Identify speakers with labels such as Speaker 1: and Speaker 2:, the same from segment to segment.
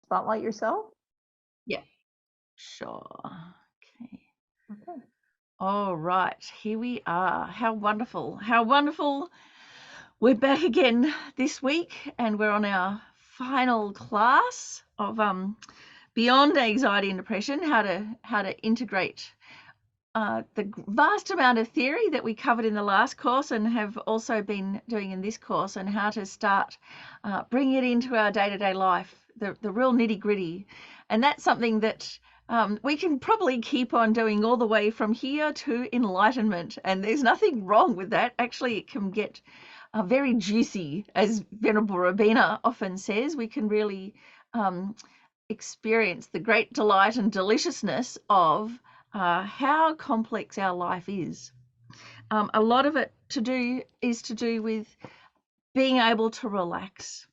Speaker 1: spotlight yourself?
Speaker 2: Yeah, sure. Okay.
Speaker 1: Okay.
Speaker 2: All right, here we are. How wonderful. How wonderful. We're back again this week and we're on our final class of Beyond Anxiety and Depression, how to integrate the vast amount of theory that we covered in the last course and have also been doing in this course, and how to start bringing it into our day-to-day life, the real nitty-gritty. And that's something that we can probably keep on doing all the way from here to enlightenment, and there's nothing wrong with that. Actually, it can get very juicy, as Venerable Robina often says. We can really experience the great delight and deliciousness of how complex our life is. A lot of it is to do with being able to relax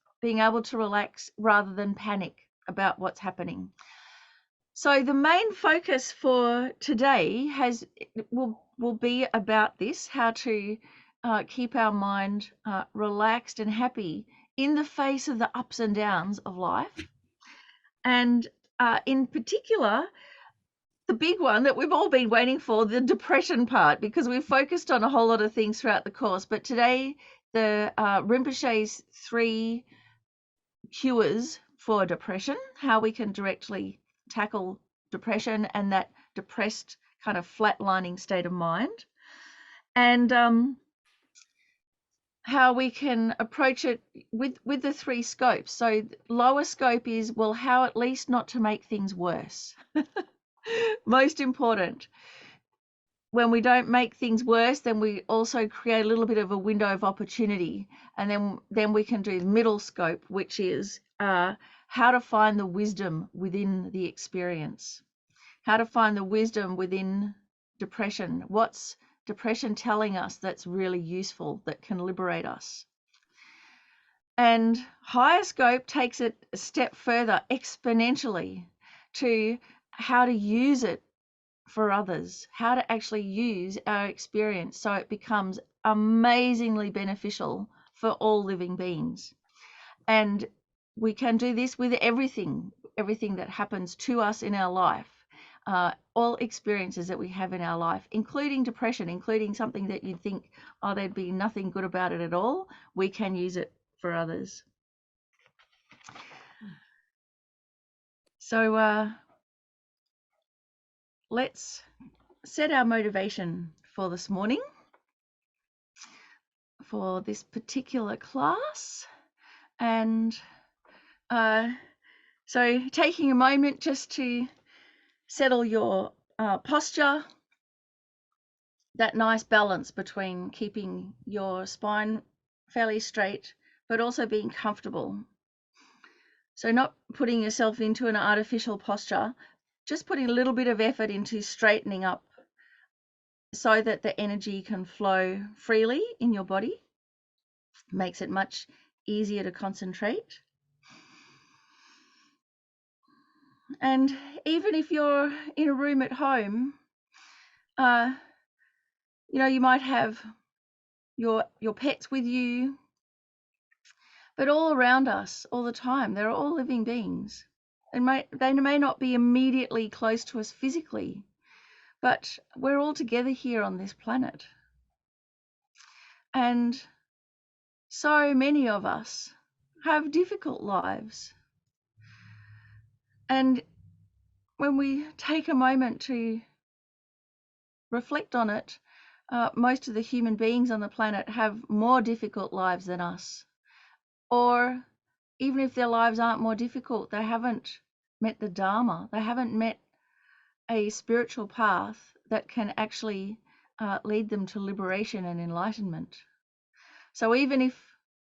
Speaker 2: rather than panic about what's happening. So the main focus for today will be about this: how to keep our mind relaxed and happy in the face of the ups and downs of life. And in particular, the big one that we've all been waiting for, the depression part, because we've focused on a whole lot of things throughout the course. But today, the Rinpoche's 3 cures for depression, how we can directly tackle depression and that depressed kind of flatlining state of mind, and how we can approach it with the 3 scopes. So lower scope is, well, how at least not to make things worse. Most important. When we don't make things worse, then we also create a little bit of a window of opportunity. And then we can do middle scope, which is how to find the wisdom within the experience. How to find the wisdom within depression. What's depression telling us that's really useful, that can liberate us? And higher scope takes it a step further, exponentially, to how to use it for others, how to actually use our experience so it becomes amazingly beneficial for all living beings. And we can do this with everything that happens to us in our life, all experiences that we have in our life, including depression, including something that you'd think, oh, there'd be nothing good about it at all. We can use it for others. So let's set our motivation for this morning, for this particular class. And so taking a moment just to settle your posture, that nice balance between keeping your spine fairly straight but also being comfortable. So not putting yourself into an artificial posture, just putting a little bit of effort into straightening up so that the energy can flow freely in your body. Makes it much easier to concentrate. And even if you're in a room at home, you might have your pets with you, but all around us, all the time, they're all living beings. And they may not be immediately close to us physically, but we're all together here on this planet. And so many of us have difficult lives. And when we take a moment to reflect on it, most of the human beings on the planet have more difficult lives than us. Or even if their lives aren't more difficult, they haven't met the Dharma. They haven't met a spiritual path that can actually lead them to liberation and enlightenment. So even if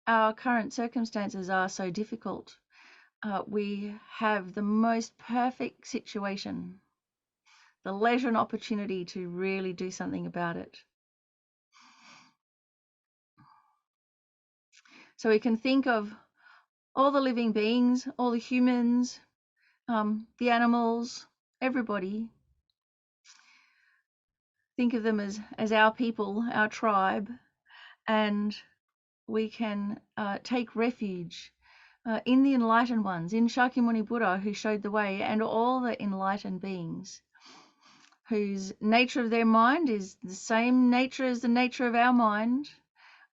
Speaker 2: our current circumstances are so difficult, we have the most perfect situation, the leisure and opportunity to really do something about it. So we can think of all the living beings, all the humans, the animals, everybody. Think of them as our people, our tribe, and we can take refuge in the enlightened ones, in Shakyamuni Buddha, who showed the way, and all the enlightened beings whose nature of their mind is the same nature as the nature of our mind.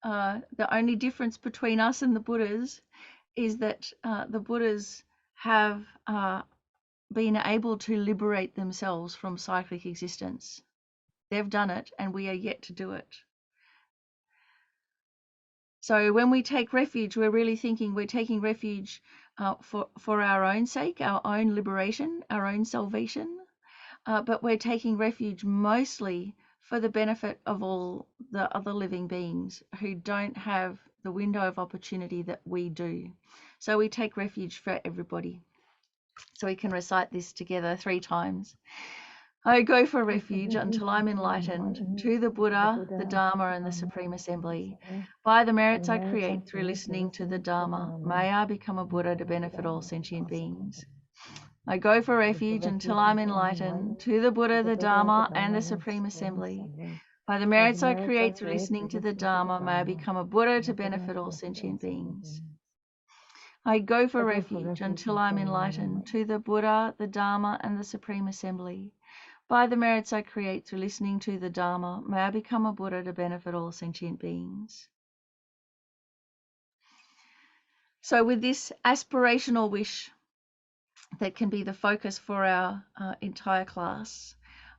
Speaker 2: The only difference between us and the Buddhas is that the Buddhas have been able to liberate themselves from cyclic existence. They've done it, and we are yet to do it. So when we take refuge, we're really thinking we're taking refuge for our own sake, our own liberation, our own salvation, but we're taking refuge mostly for the benefit of all the other living beings who don't have the window of opportunity that we do. So we take refuge for everybody. So we can recite this together 3 times. I go for refuge until I'm enlightened to the Buddha, the Dharma, and the Supreme Assembly. By the merits I create through listening to the Dharma, may I become a Buddha to benefit all sentient beings. I go for refuge until I'm enlightened to the Buddha, the Dharma, and the Supreme Assembly. By the merits I create through listening to the Dharma, may I become a Buddha to benefit all sentient beings. I go for refuge until I'm enlightened to the Buddha, the Dharma, and the Supreme Assembly. By the merits I create through listening to the Dharma, may I become a Buddha to benefit all sentient beings. So with this aspirational wish that can be the focus for our entire class,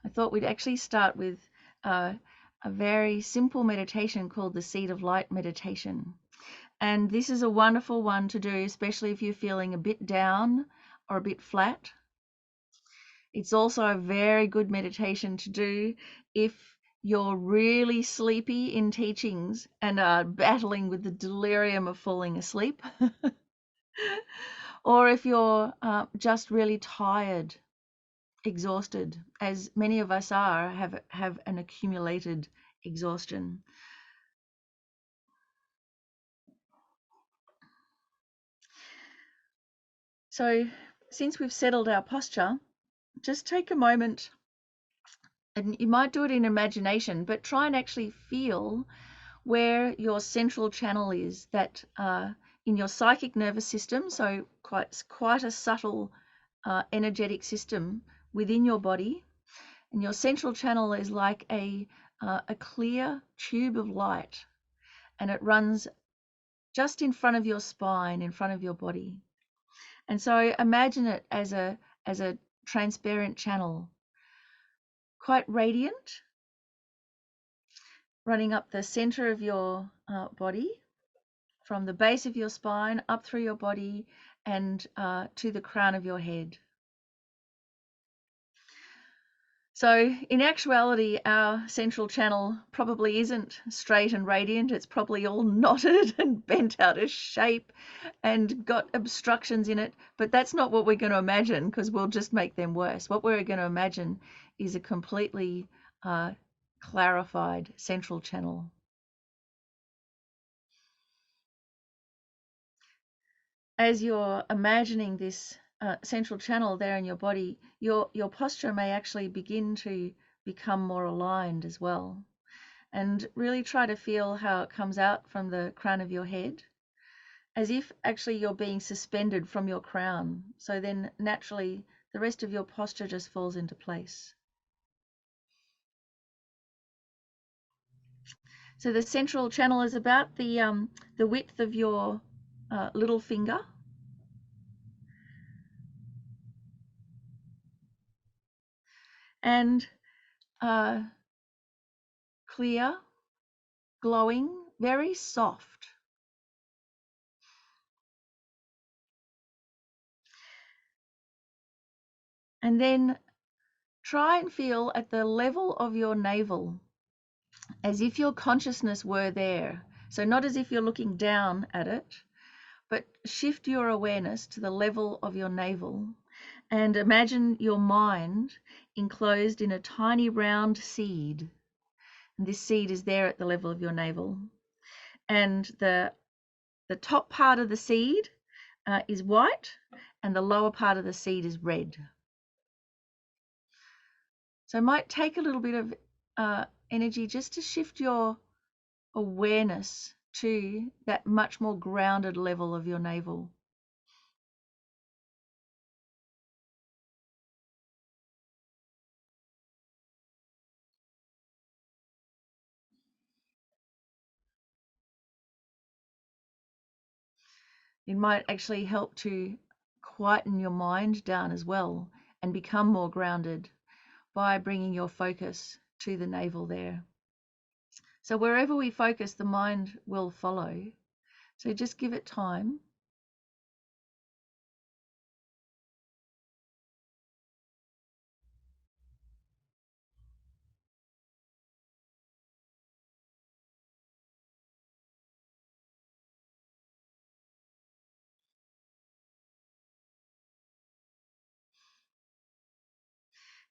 Speaker 2: I thought we'd actually start with a very simple meditation called the Seed of Light meditation. And this is a wonderful one to do, especially if you're feeling a bit down or a bit flat. It's also a very good meditation to do if you're really sleepy in teachings and are battling with the delirium of falling asleep, or if you're just really tired, exhausted, as many of us are, have an accumulated exhaustion. So since we've settled our posture, just take a moment, and you might do it in imagination, but try and actually feel where your central channel is, that in your psychic nervous system, so quite a subtle energetic system within your body. And your central channel is like a clear tube of light, and it runs just in front of your spine, in front of your body. And so imagine it as a transparent channel, quite radiant, running up the center of your body, from the base of your spine up through your body and to the crown of your head. So in actuality, our central channel probably isn't straight and radiant. It's probably all knotted and bent out of shape and got obstructions in it. But that's not what we're going to imagine, because we'll just make them worse. What we're going to imagine is a completely clarified central channel. As you're imagining this central channel there in your body, your posture may actually begin to become more aligned as well. And really try to feel how it comes out from the crown of your head, as if actually you're being suspended from your crown. So then naturally the rest of your posture just falls into place. So the central channel is about the width of your little finger. And clear, glowing, very soft. And then try and feel at the level of your navel, as if your consciousness were there. So not as if you're looking down at it, but shift your awareness to the level of your navel and imagine your mind enclosed in a tiny round seed. And this seed is there at the level of your navel. And the top part of the seed is white, and the lower part of the seed is red. So it might take a little bit of energy just to shift your awareness to that much more grounded level of your navel. It might actually help to quieten your mind down as well and become more grounded by bringing your focus to the navel there. So wherever we focus, the mind will follow. So just give it time.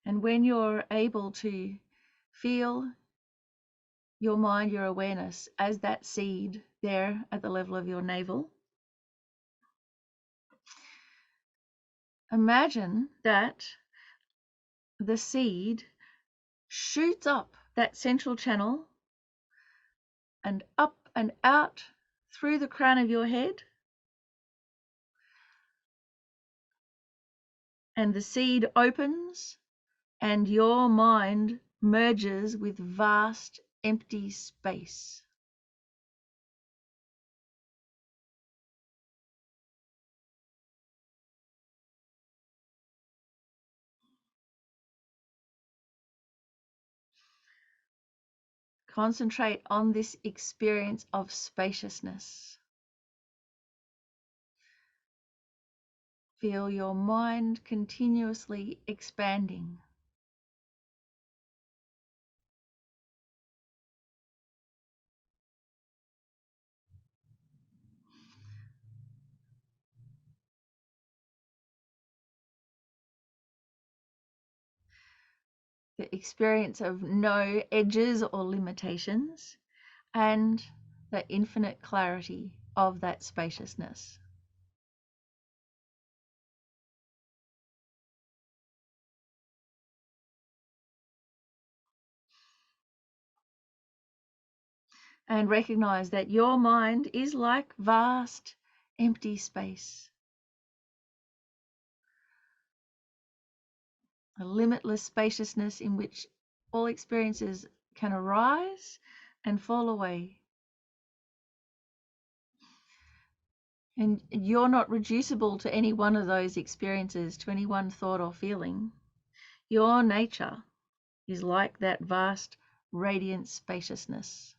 Speaker 2: And when you're able to feel your mind, your awareness as that seed there at the level of your navel, imagine that the seed shoots up that central channel and up and out through the crown of your head, and the seed opens and your mind merges with vast empty space. Concentrate on this experience of spaciousness. Feel your mind continuously expanding. The experience of no edges or limitations, and the infinite clarity of that spaciousness. And recognize that your mind is like vast empty space, a limitless spaciousness in which all experiences can arise and fall away. And you're not reducible to any one of those experiences, to any one thought or feeling. Your nature is like that vast, radiant spaciousness.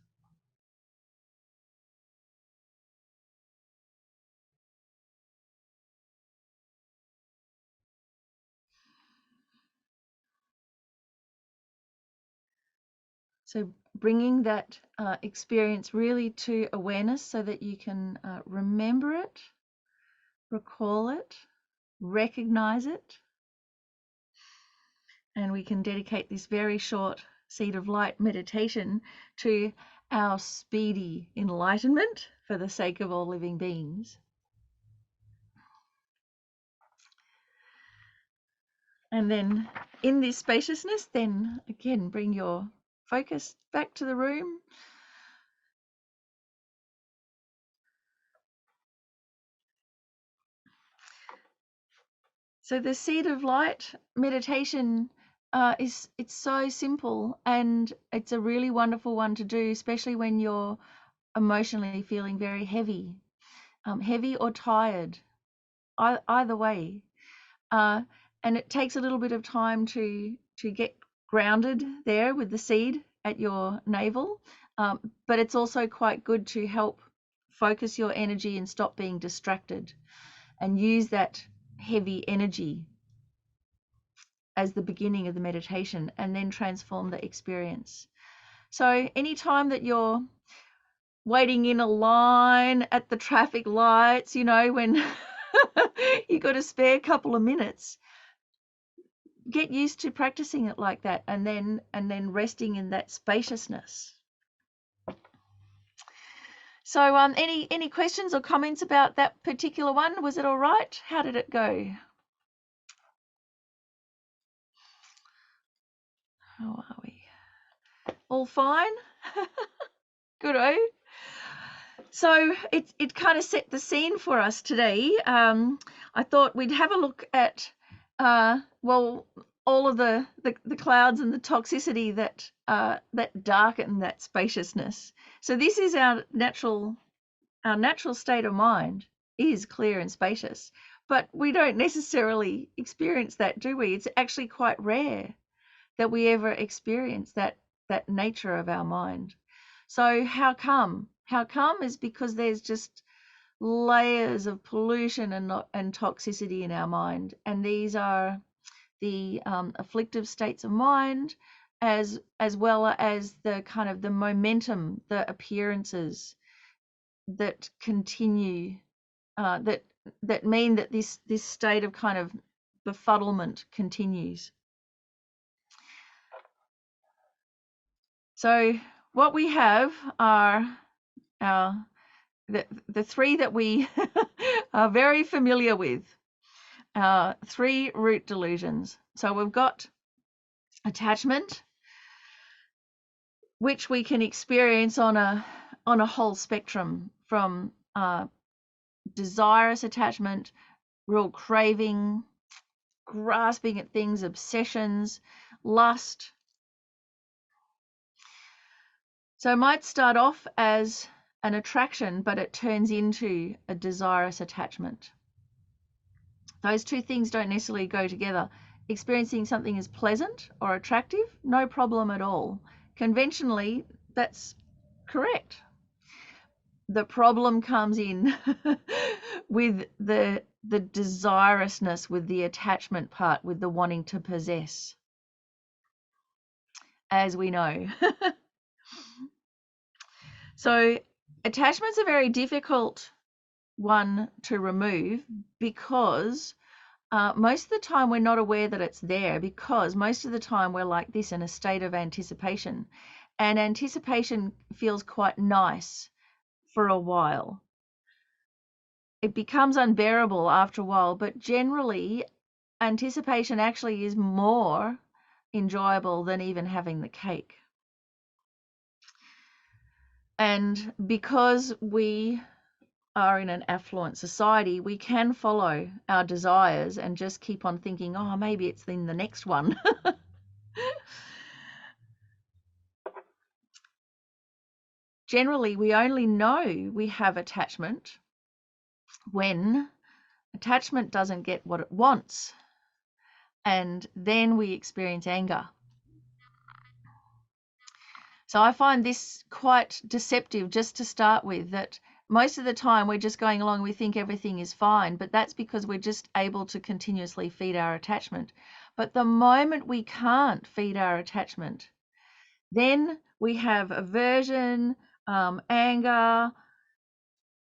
Speaker 2: So bringing that experience really to awareness so that you can remember it, recall it, recognize it, and we can dedicate this very short seed of light meditation to our speedy enlightenment for the sake of all living beings. And then in this spaciousness, then again, bring your focus back to the room. So the seed of light meditation it's so simple, and it's a really wonderful one to do, especially when you're emotionally feeling very heavy, heavy or tired, either way. And it takes a little bit of time to get grounded there with the seed at your navel, but it's also quite good to help focus your energy and stop being distracted, and use that heavy energy as the beginning of the meditation, and then transform the experience. So anytime that you're waiting in a line at the traffic lights, when you got a spare couple of minutes, get used to practicing it like that, and then resting in that spaciousness. So any questions or comments about that particular one? Was it all right? How did it go? How are we? All fine? Good-o. So it kind of set the scene for us today. I thought we'd have a look at all of the clouds and the toxicity that darken that spaciousness. So this is our natural state of mind. is clear and spacious. But we don't necessarily experience that, do we? It's actually quite rare that we ever experience that nature of our mind. So how come? How come is because there's just layers of pollution and toxicity in our mind, and these are the afflictive states of mind, as well as the kind of the momentum, the appearances that continue, that mean that this state of kind of befuddlement continues. So what we have are the three that we are very familiar with, three root delusions. So we've got attachment, which we can experience on a whole spectrum, from desirous attachment, real craving, grasping at things, obsessions, lust. So it might start off as an attraction, but it turns into a desirous attachment. Those two things don't necessarily go together. Experiencing something as pleasant or attractive, no problem at all. Conventionally, that's correct. The problem comes in with the desirousness, with the attachment part, with the wanting to possess, as we know. So attachment's a very difficult one to remove, because most of the time we're not aware that it's there, because most of the time we're like this, in a state of anticipation, and anticipation feels quite nice for a while. It becomes unbearable after a while, but generally anticipation actually is more enjoyable than even having the cake. And because we are in an affluent society, we can follow our desires and just keep on thinking, oh, maybe it's in the next one. Generally, we only know we have attachment when attachment doesn't get what it wants, and then we experience anger. So I find this quite deceptive just to start with, that most of the time we're just going along, we think everything is fine, but that's because we're just able to continuously feed our attachment. But the moment we can't feed our attachment, then we have aversion, anger,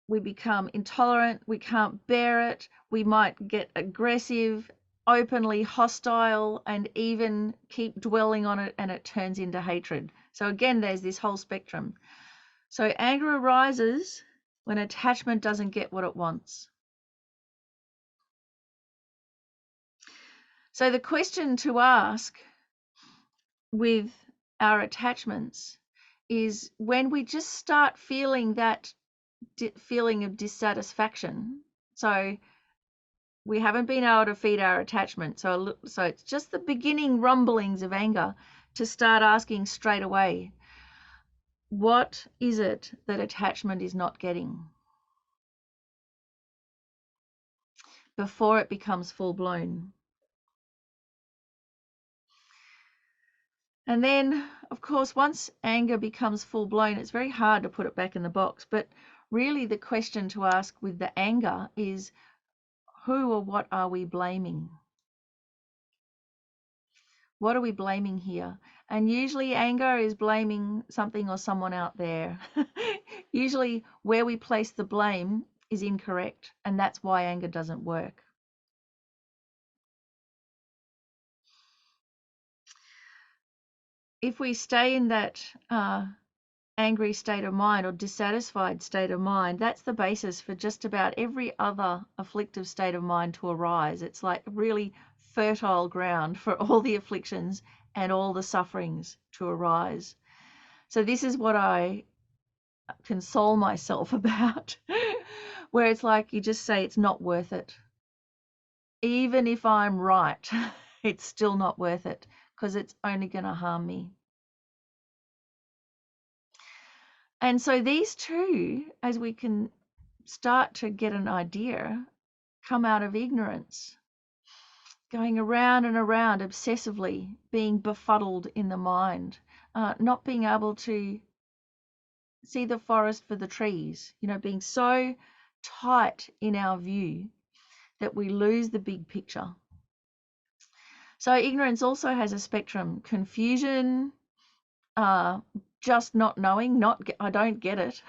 Speaker 2: we become intolerant, we can't bear it, we might get aggressive, openly hostile, and even keep dwelling on it, and it turns into hatred. So again, there's this whole spectrum. So anger arises when attachment doesn't get what it wants. So the question to ask with our attachments is, when we just start feeling that feeling of dissatisfaction, so we haven't been able to feed our attachment, so it's just the beginning rumblings of anger, to start asking straight away, what is it that attachment is not getting, before it becomes full blown. And then, of course, once anger becomes full blown, it's very hard to put it back in the box. But really the question to ask with the anger is, who or what are we blaming? What are we blaming here? And usually anger is blaming something or someone out there. Usually where we place the blame is incorrect, and that's why anger doesn't work. If we stay in that angry state of mind or dissatisfied state of mind, that's the basis for just about every other afflictive state of mind to arise. It's like really fertile ground for all the afflictions and all the sufferings to arise. So this is what I console myself about, where it's like you just say it's not worth it. Even if I'm right, it's still not worth it, because it's only going to harm me. And so these two, as we can start to get an idea come out of ignorance, going around and around obsessively, being befuddled in the mind, not being able to see the forest for the trees, being so tight in our view that we lose the big picture. So ignorance also has a spectrum: confusion, just not knowing, I don't get it.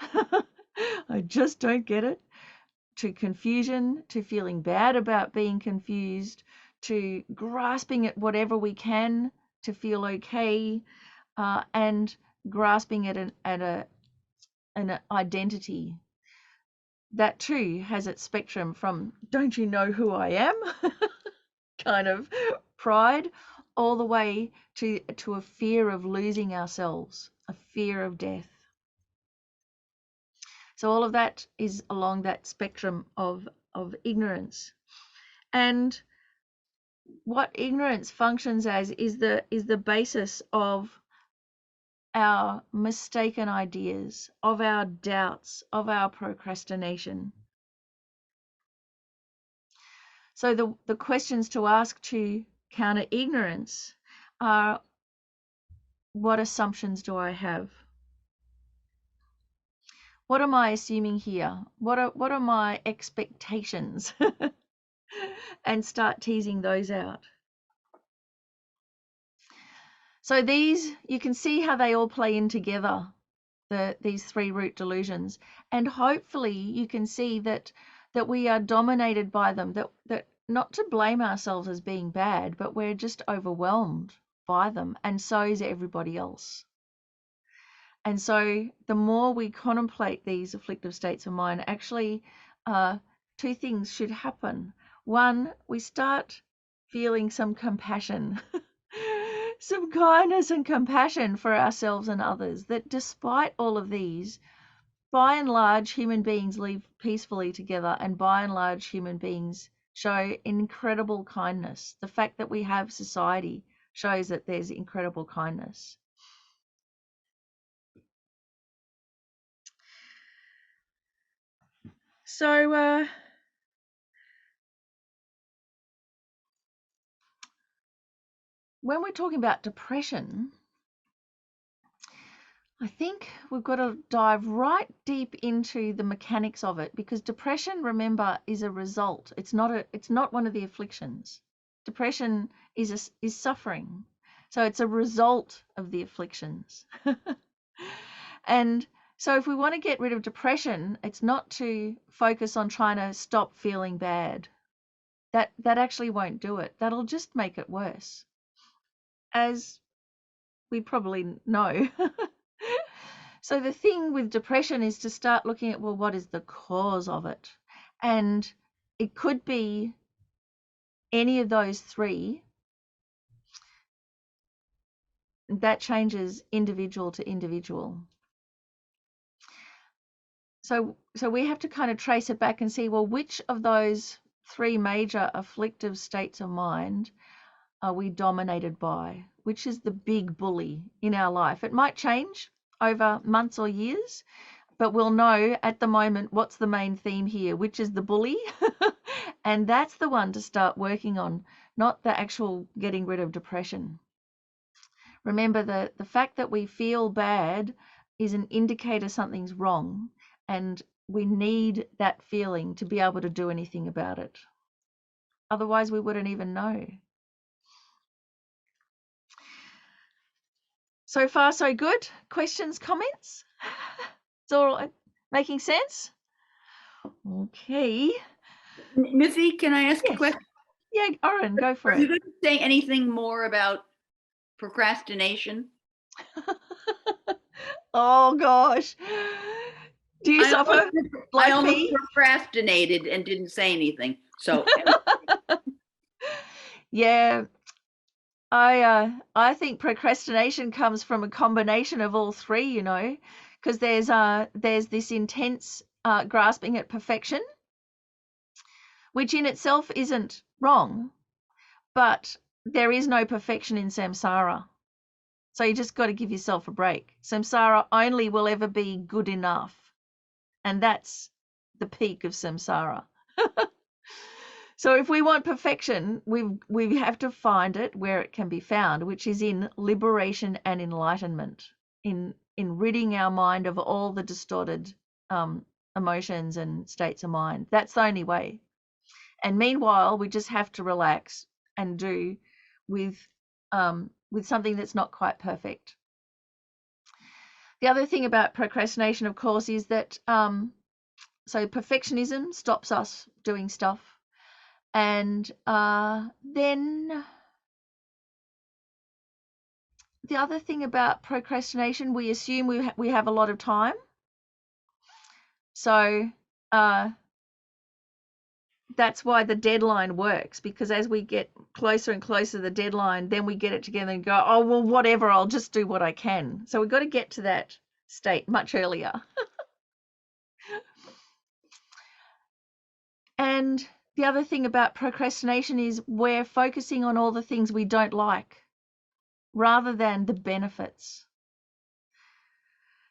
Speaker 2: I just don't get it, to confusion, to feeling bad about being confused, to grasping at whatever we can to feel okay, and grasping at an identity. That too has its spectrum from "don't you know who I am?" kind of pride, all the way to a fear of losing ourselves, a fear of death. So all of that is along that spectrum of ignorance. And what ignorance functions as is the basis of our mistaken ideas, of our doubts, of our procrastination. So the questions to ask to counter ignorance are, what assumptions do I have? What am I assuming here? What are my expectations? And start teasing those out. So these, you can see how they all play in together, these three root delusions, and hopefully you can see that we are dominated by them, that not to blame ourselves as being bad, but we're just overwhelmed by them, and so is everybody else. And so the more we contemplate these afflictive states of mind, actually two things should happen. One, we start feeling some compassion, some kindness and compassion for ourselves and others, that despite all of these, by and large, human beings live peacefully together, and by and large, human beings show incredible kindness. The fact that we have society shows that there's incredible kindness. So when we're talking about depression, I think we've got to dive right deep into the mechanics of it, because depression, remember, is a result. It's not one of the afflictions. Depression is suffering. So it's a result of the afflictions. And so if we want to get rid of depression, it's not to focus on trying to stop feeling bad. That actually won't do it. That'll just make it worse, as we probably know. So the thing with depression is to start looking at, well, what is the cause of it? And it could be any of those three. That changes individual to individual. So we have to kind of trace it back and see, well, which of those three major afflictive states of mind are we dominated by? Which is the big bully in our life? It might change over months or years, but we'll know at the moment what's the main theme here, which is the bully. And that's the one to start working on, not the actual getting rid of depression. Remember, the fact that we feel bad is an indicator something's wrong, and we need that feeling to be able to do anything about it. Otherwise, we wouldn't even know. So far, so good. Questions, comments? It's all making sense? Okay.
Speaker 1: Miffi, can I ask a question?
Speaker 2: Yeah, Oren, go for it.
Speaker 1: Are you going to say anything more about procrastination?
Speaker 2: Oh, gosh. Do you suffer like
Speaker 1: I almost
Speaker 2: me?
Speaker 1: procrastinated and didn't say anything. So
Speaker 2: Yeah, I think procrastination comes from a combination of all three, because there's this intense grasping at perfection, which in itself isn't wrong, but there is no perfection in samsara. So you just got to give yourself a break. Samsara only will ever be good enough, and that's the peak of samsara. So if we want perfection, we have to find it where it can be found, which is in liberation and enlightenment, in ridding our mind of all the distorted emotions and states of mind. That's the only way. And meanwhile, we just have to relax and do with something that's not quite perfect. The other thing about procrastination, of course, is that so perfectionism stops us doing stuff. And then the other thing about procrastination, we assume we have a lot of time. So that's why the deadline works, because as we get closer and closer to the deadline, then we get it together and go, oh, well, whatever, I'll just do what I can. So we've got to get to that state much earlier. And the other thing about procrastination is we're focusing on all the things we don't like rather than the benefits.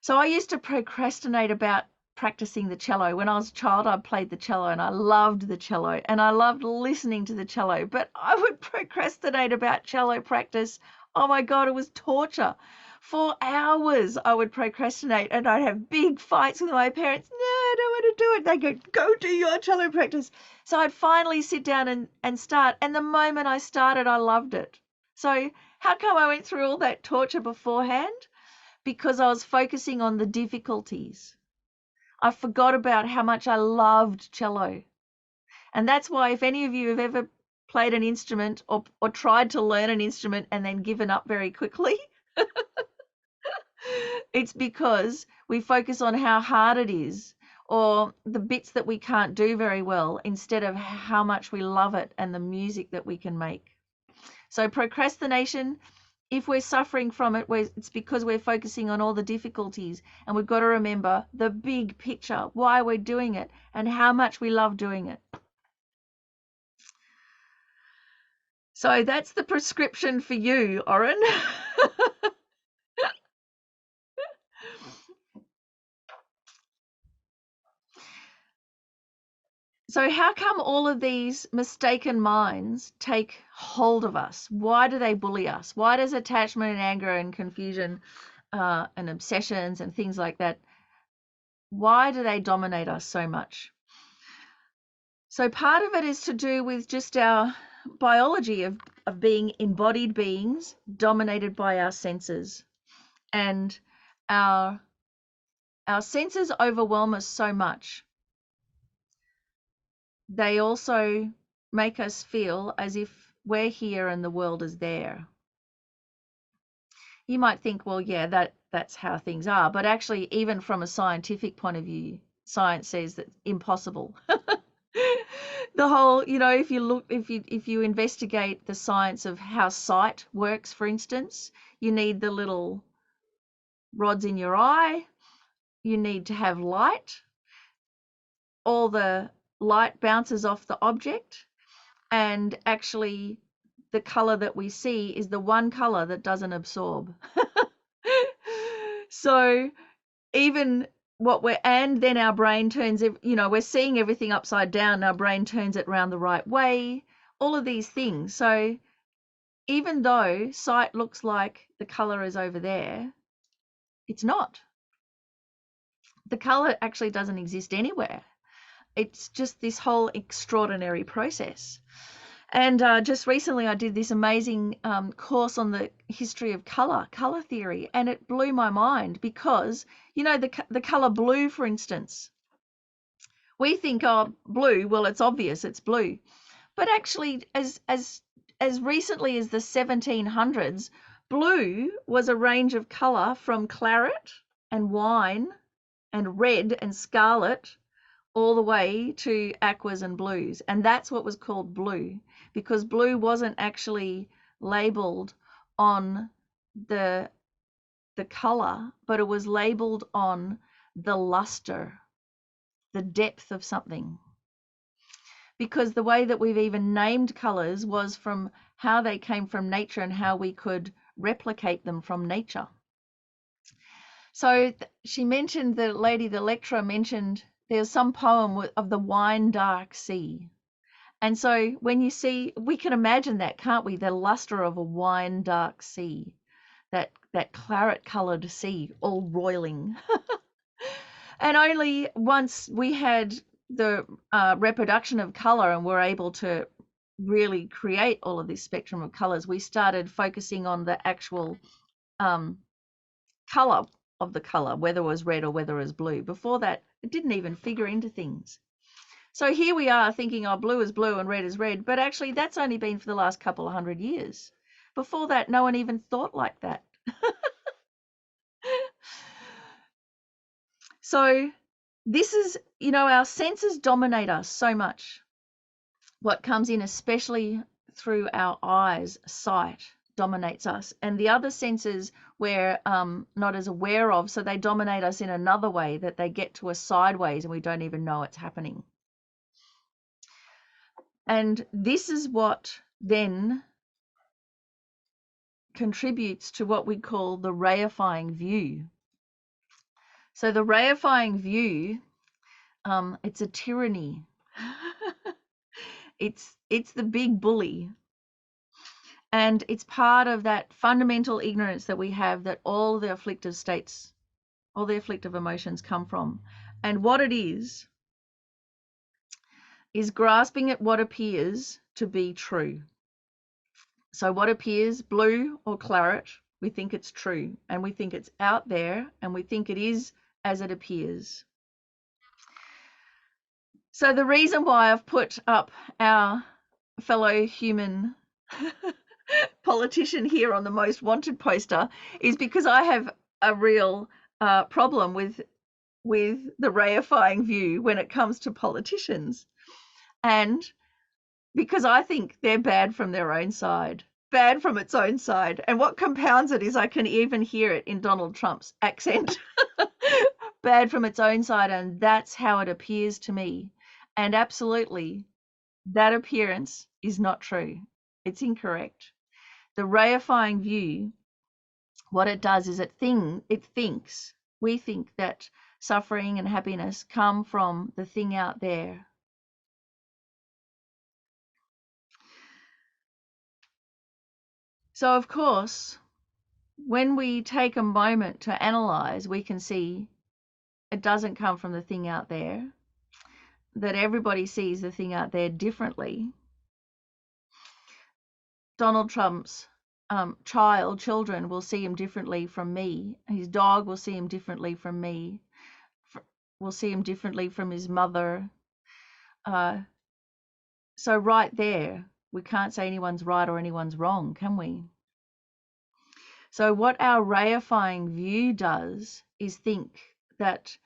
Speaker 2: So I used to procrastinate about practicing the cello. When I was a child, I played the cello and I loved the cello and I loved listening to the cello, but I would procrastinate about cello practice. Oh my God, it was torture. For hours I would procrastinate and I'd have big fights with my parents. No, I don't want to do it. They go do your cello practice. So I'd finally sit down and start. And the moment I started, I loved it. So how come I went through all that torture beforehand? Because I was focusing on the difficulties. I forgot about how much I loved cello. And that's why if any of you have ever played an instrument or tried to learn an instrument and then given up very quickly, it's because we focus on how hard it is or the bits that we can't do very well instead of how much we love it and the music that we can make. So procrastination, if we're suffering from it, it's because we're focusing on all the difficulties, and we've got to remember the big picture, why we're doing it and how much we love doing it. So that's the prescription for you, Oren. So how come all of these mistaken minds take hold of us? Why do they bully us? Why does attachment and anger and confusion and obsessions and things like that, why do they dominate us so much? So part of it is to do with just our biology of being embodied beings dominated by our senses. And our senses overwhelm us so much. They also make us feel as if we're here and the world is there. You might think, well, yeah, that's how things are. But actually, even from a scientific point of view, science says that's impossible. The whole, if you investigate the science of how sight works, for instance, you need the little rods in your eye. You need to have light. All the light bounces off the object, and actually the color that we see is the one color that doesn't absorb. So even and then our brain turns, we're seeing everything upside down, our brain turns it around the right way, all of these things. So even though sight looks like the color is over there, it's not. The color actually doesn't exist anywhere. It's just this whole extraordinary process. And just recently I did this amazing course on the history of color theory, and it blew my mind because, the color blue, for instance, we think, oh, blue, well, it's obvious, it's blue. But actually, as recently as the 1700s, blue was a range of color from claret and wine and red and scarlet all the way to aquas and blues. And that's what was called blue, because blue wasn't actually labeled on the color, but it was labeled on the luster, the depth of something. Because the way that we've even named colors was from how they came from nature and how we could replicate them from nature. So she mentioned, the lecturer mentioned there's some poem of the wine dark sea. And so when you see, we can imagine that, can't we? The luster of a wine dark sea, that claret colored sea all roiling. And only once we had the reproduction of color and were able to really create all of this spectrum of colors, we started focusing on the actual color of the color, whether it was red or whether it was blue. Before that, it didn't even figure into things. So here we are thinking, oh, blue is blue and red is red, but actually that's only been for the last couple of 100 years. Before that, no one even thought like that. So this is, our senses dominate us so much. What comes in, especially through our eyes, sight, dominates us. And the other senses we're not as aware of, so they dominate us in another way, that they get to us sideways and we don't even know it's happening. And this is what then contributes to what we call the Reifying View. So the Reifying View, it's a tyranny. It's the big bully. And it's part of that fundamental ignorance that we have, that all the afflictive states, all the afflictive emotions come from. And what it is grasping at what appears to be true. So what appears blue or claret, we think it's true, and we think it's out there, and we think it is as it appears. So the reason why I've put up our fellow human politician here on the most wanted poster is because I have a real problem with the Reifying View when it comes to politicians, and because I think they're bad from their own side, bad from its own side. And what compounds it is I can even hear it in Donald Trump's accent. Bad from its own side, and that's how it appears to me. And absolutely, that appearance is not true. It's incorrect. The Reifying View, what it does is we think that suffering and happiness come from the thing out there. So of course, when we take a moment to analyze, we can see it doesn't come from the thing out there, that everybody sees the thing out there differently. Donald Trump's children will see him differently from me. His dog will see him differently from me. Will see him differently from his mother. So right there, we can't say anyone's right or anyone's wrong, can we? So what our Reifying View does is think that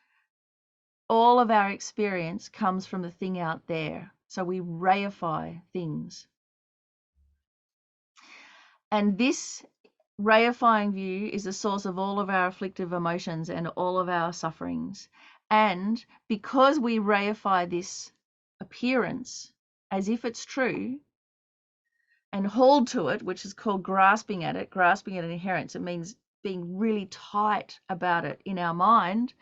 Speaker 2: all of our experience comes from the thing out there. So we reify things. And this Reifying View is the source of all of our afflictive emotions and all of our sufferings. And because we reify this appearance as if it's true and hold to it, which is called grasping at inherence, it means being really tight about it in our mind,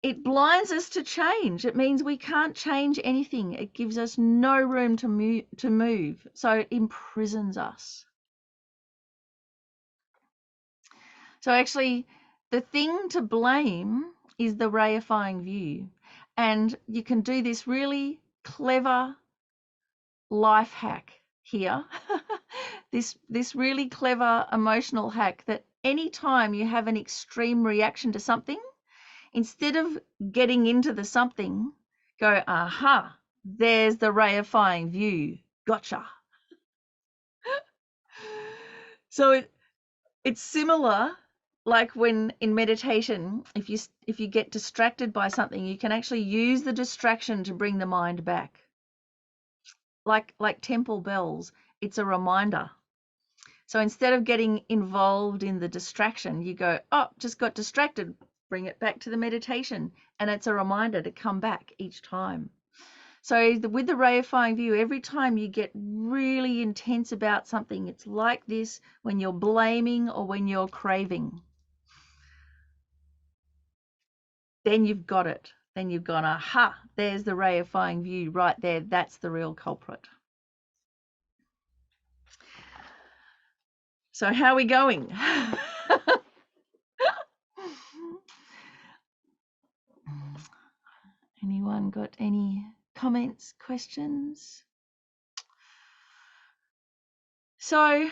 Speaker 2: it blinds us to change. It means we can't change anything. It gives us no room to move. So it imprisons us. So actually, the thing to blame is the Reifying View. And you can do this really clever life hack here. this really clever emotional hack, that anytime you have an extreme reaction to something, instead of getting into the something, go, aha, there's the Reifying View. Gotcha. So it's similar, like when in meditation, if you get distracted by something, you can actually use the distraction to bring the mind back. Like temple bells, it's a reminder. So instead of getting involved in the distraction, you go, oh, just got distracted, bring it back to the meditation, and it's a reminder to come back each time. So with the Reifying View, every time you get really intense about something, it's like this when you're blaming or when you're craving. Then you've got it. then you've gone, aha, there's the reifying view right there. That's the real culprit. So how are we going? Anyone got any comments, questions? So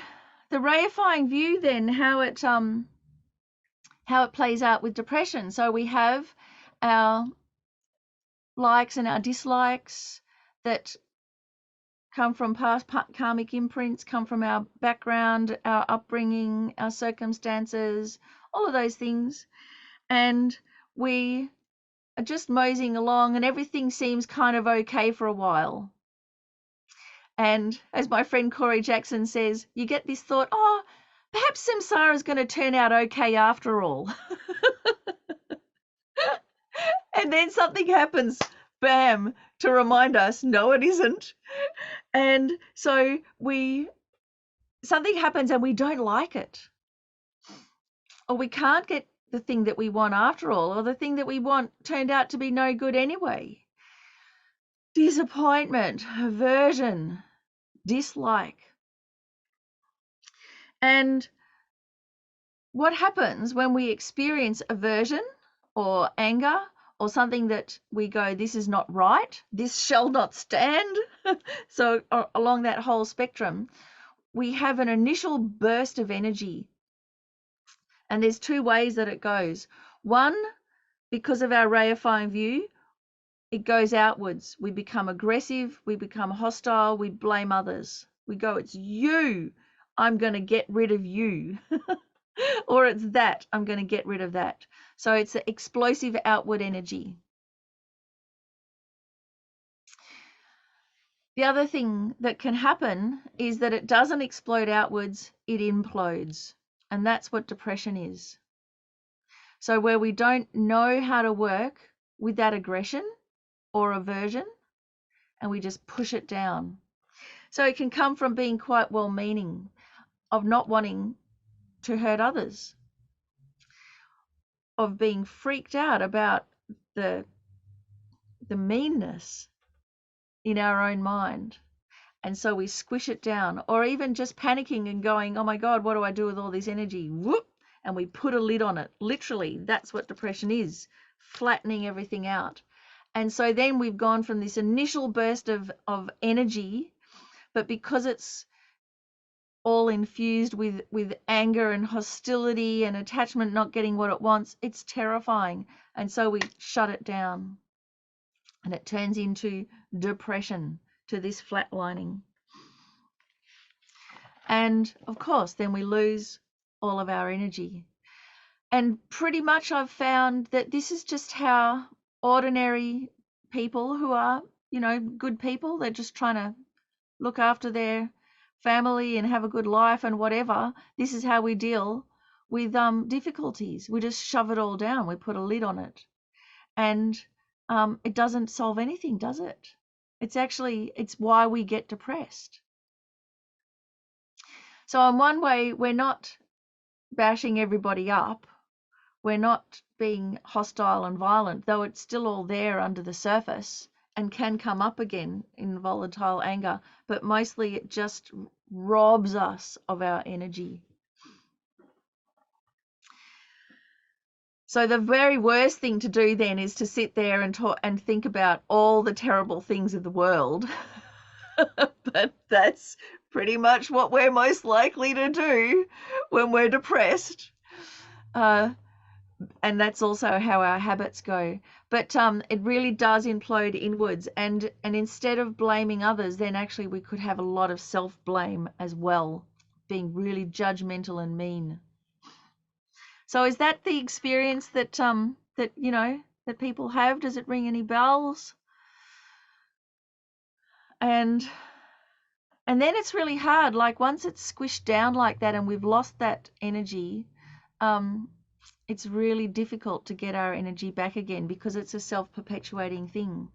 Speaker 2: the reifying view then, how it plays out with depression. So we have our likes and our dislikes that come from past karmic imprints, come from our background, our upbringing, our circumstances, all of those things. And we are just moseying along and everything seems kind of okay for a while. And as my friend Corey Jackson says, you get this thought, oh, perhaps samsara is going to turn out okay after all. And then something happens, bam, to remind us, no, it isn't. And so something happens and we don't like it. Or we can't get the thing that we want after all, or the thing that we want turned out to be no good anyway. Disappointment, aversion, dislike. And what happens when we experience aversion or anger or something that we go, this is not right, this shall not stand? So along that whole spectrum, we have an initial burst of energy. And there's two ways that it goes. One, because of our reifying view, it goes outwards. We become aggressive, we become hostile, we blame others. We go, it's you, I'm going to get rid of you. Or it's that, I'm going to get rid of that. So it's an explosive outward energy. The other thing that can happen is that it doesn't explode outwards, it implodes. And that's what depression is. So where we don't know how to work with that aggression or aversion, and we just push it down. So it can come from being quite well-meaning, of not wanting to hurt others, of being freaked out about the meanness in our own mind. And so we squish it down, or even just panicking and going, oh my God, what do I do with all this energy? Whoop, and we put a lid on it. Literally, that's what depression is, flattening everything out. And so then we've gone from this initial burst of energy, but because it's all infused with anger and hostility and attachment, not getting what it wants, it's terrifying. And so we shut it down. And it turns into depression, to this flatlining. And of course, then we lose all of our energy. And pretty much I've found that this is just how ordinary people who are, good people, they're just trying to look after their family and have a good life and whatever. This is how we deal with difficulties. We just shove it all down. We put a lid on it. And it doesn't solve anything, does it? It's why we get depressed. So in one way, we're not bashing everybody up. We're not being hostile and violent, though it's still all there under the surface and can come up again in volatile anger. But mostly it just robs us of our energy. So the very worst thing to do then is to sit there and talk and think about all the terrible things of the world. But that's pretty much what we're most likely to do when we're depressed. And that's also how our habits go. But it really does implode inwards. And instead of blaming others, then actually we could have a lot of self-blame as well, being really judgmental and mean. So is that the experience that that people have? Does it ring any bells? And then it's really hard. Like once it's squished down like that and we've lost that energy, it's really difficult to get our energy back again because it's a self-perpetuating thing,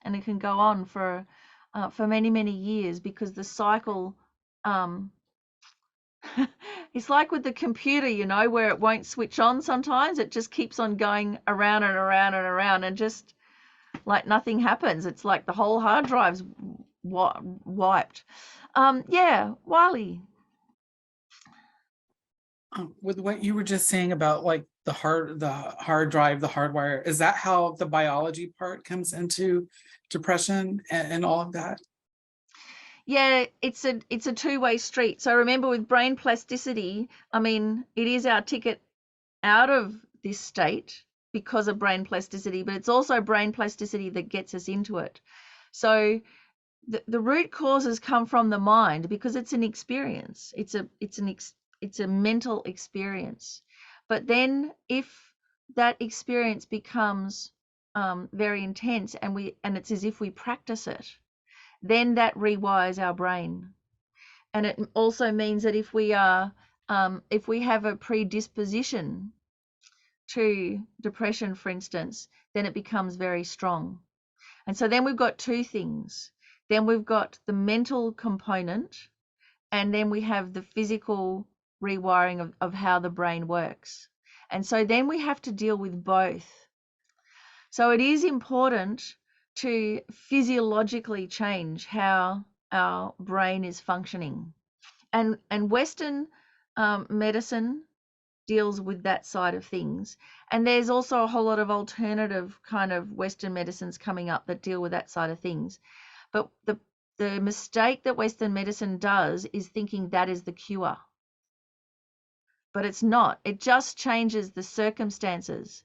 Speaker 2: and it can go on for many, many years because the cycle. It's like with the computer, where it won't switch on sometimes. It just keeps on going around and around and around, and just like nothing happens. It's like the whole hard drive's wiped. Yeah, Wiley.
Speaker 3: With what you were just saying about like the hard drive, the hardwire, is that how the biology part comes into depression and all of that?
Speaker 2: Yeah, it's a two-way street. So remember, with brain plasticity, I mean, it is our ticket out of this state because of brain plasticity, but it's also brain plasticity that gets us into it. So the root causes come from the mind because it's an experience. It's a mental experience. But then if that experience becomes very intense and it's as if we practice it, then that rewires our brain. And it also means that if we have a predisposition to depression, for instance, then it becomes very strong. And so then we've got two things. Then we've got the mental component, and then we have the physical rewiring of how the brain works. And so then we have to deal with both. So it is important to physiologically change how our brain is functioning. And Western medicine deals with that side of things. And there's also a whole lot of alternative kind of Western medicines coming up that deal with that side of things. But the mistake that Western medicine does is thinking that is the cure. But it's not. It just changes the circumstances.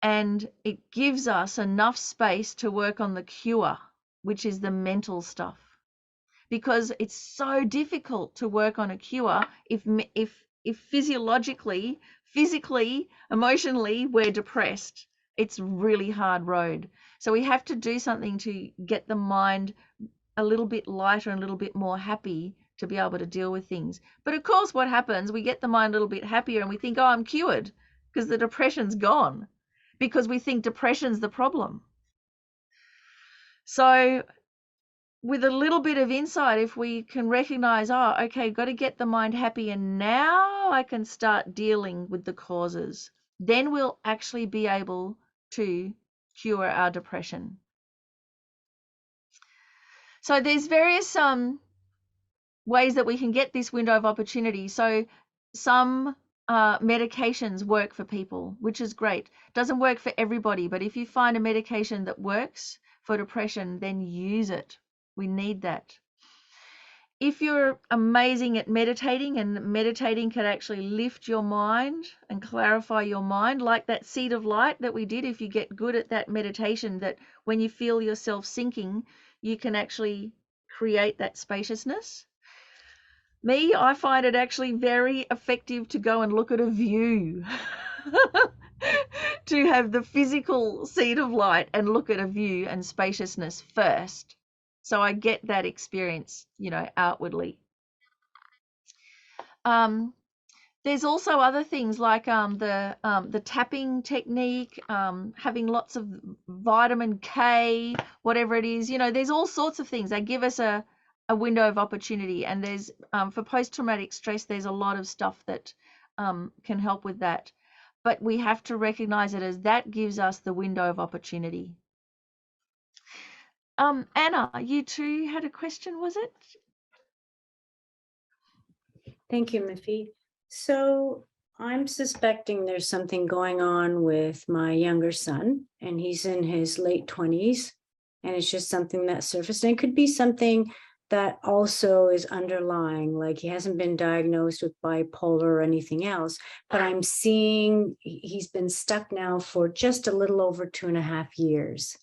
Speaker 2: And it gives us enough space to work on the cure, which is the mental stuff. Because it's so difficult to work on a cure if physiologically, physically, emotionally, we're depressed. It's a really hard road. So we have to do something to get the mind a little bit lighter and a little bit more happy to be able to deal with things. But of course, what happens, we get the mind a little bit happier and we think, oh, I'm cured because the depression's gone, because we think depression's the problem. So with a little bit of insight, if we can recognize, oh, okay, got to get the mind happy, and now I can start dealing with the causes, then we'll actually be able to cure our depression. So there's various ways that we can get this window of opportunity. So some medications work for people, which is great. Doesn't work for everybody, but if you find a medication that works for depression, then use it. We need that. If you're amazing at meditating, and meditating can actually lift your mind and clarify your mind, like that seed of light that we did, if you get good at that meditation, that when you feel yourself sinking, you can actually create that spaciousness. Me, I find it actually very effective to go and look at a view. To have the physical seed of light and look at a view and spaciousness first. So I get that experience, outwardly. There's also other things like the tapping technique, having lots of vitamin K, whatever it is. There's all sorts of things. They give us a window of opportunity. And there's for post-traumatic stress, there's a lot of stuff that can help with that. But we have to recognize it as that gives us the window of opportunity. Anna, you too had a question, was it?
Speaker 4: Thank you, Miffi. So I'm suspecting there's something going on with my younger son, and he's in his late 20s, and it's just something that surfaced. And it could be something that also is underlying, like he hasn't been diagnosed with bipolar or anything else, but I'm seeing he's been stuck now for just a little over 2.5 years.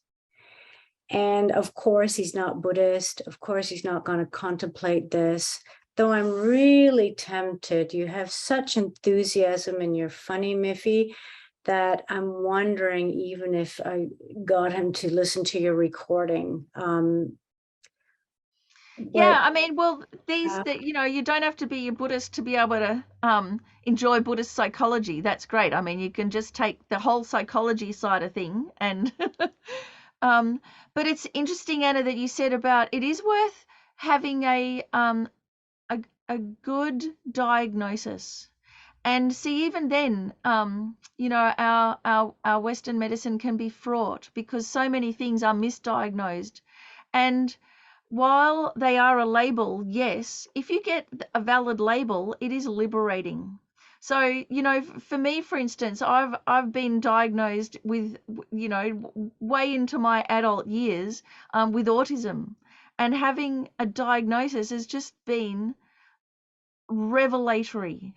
Speaker 4: And of course, he's not Buddhist. Of course, he's not going to contemplate this, though I'm really tempted. You have such enthusiasm and you're funny, Miffi, that I'm wondering even if I got him to listen to your recording.
Speaker 2: Yeah, I mean, well, you don't have to be a Buddhist to be able to enjoy Buddhist psychology. That's great. I mean, you can just take the whole psychology side of thing and but it's interesting, Anna, that you said about it is worth having a good diagnosis. And see, even then, you know, our Western medicine can be fraught because so many things are misdiagnosed. And while they are a label, yes, if you get a valid label, it is liberating. So, you know, for me, for instance, I've been diagnosed with, you know, way into my adult years with autism, and having a diagnosis has just been revelatory.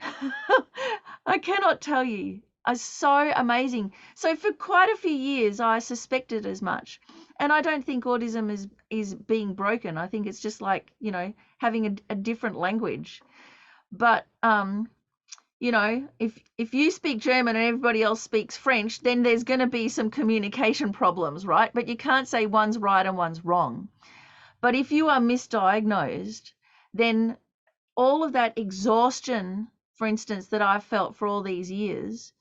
Speaker 2: I cannot tell you. It's so amazing. So for quite a few years, I suspected as much, and I don't think autism is being broken. I think it's just like, you know, having a different language. But you know, if you speak German and everybody else speaks French, then there's going to be some communication problems, right? But you can't say one's right and one's wrong. But if you are misdiagnosed, then all of that exhaustion, for instance, that I felt for all these years,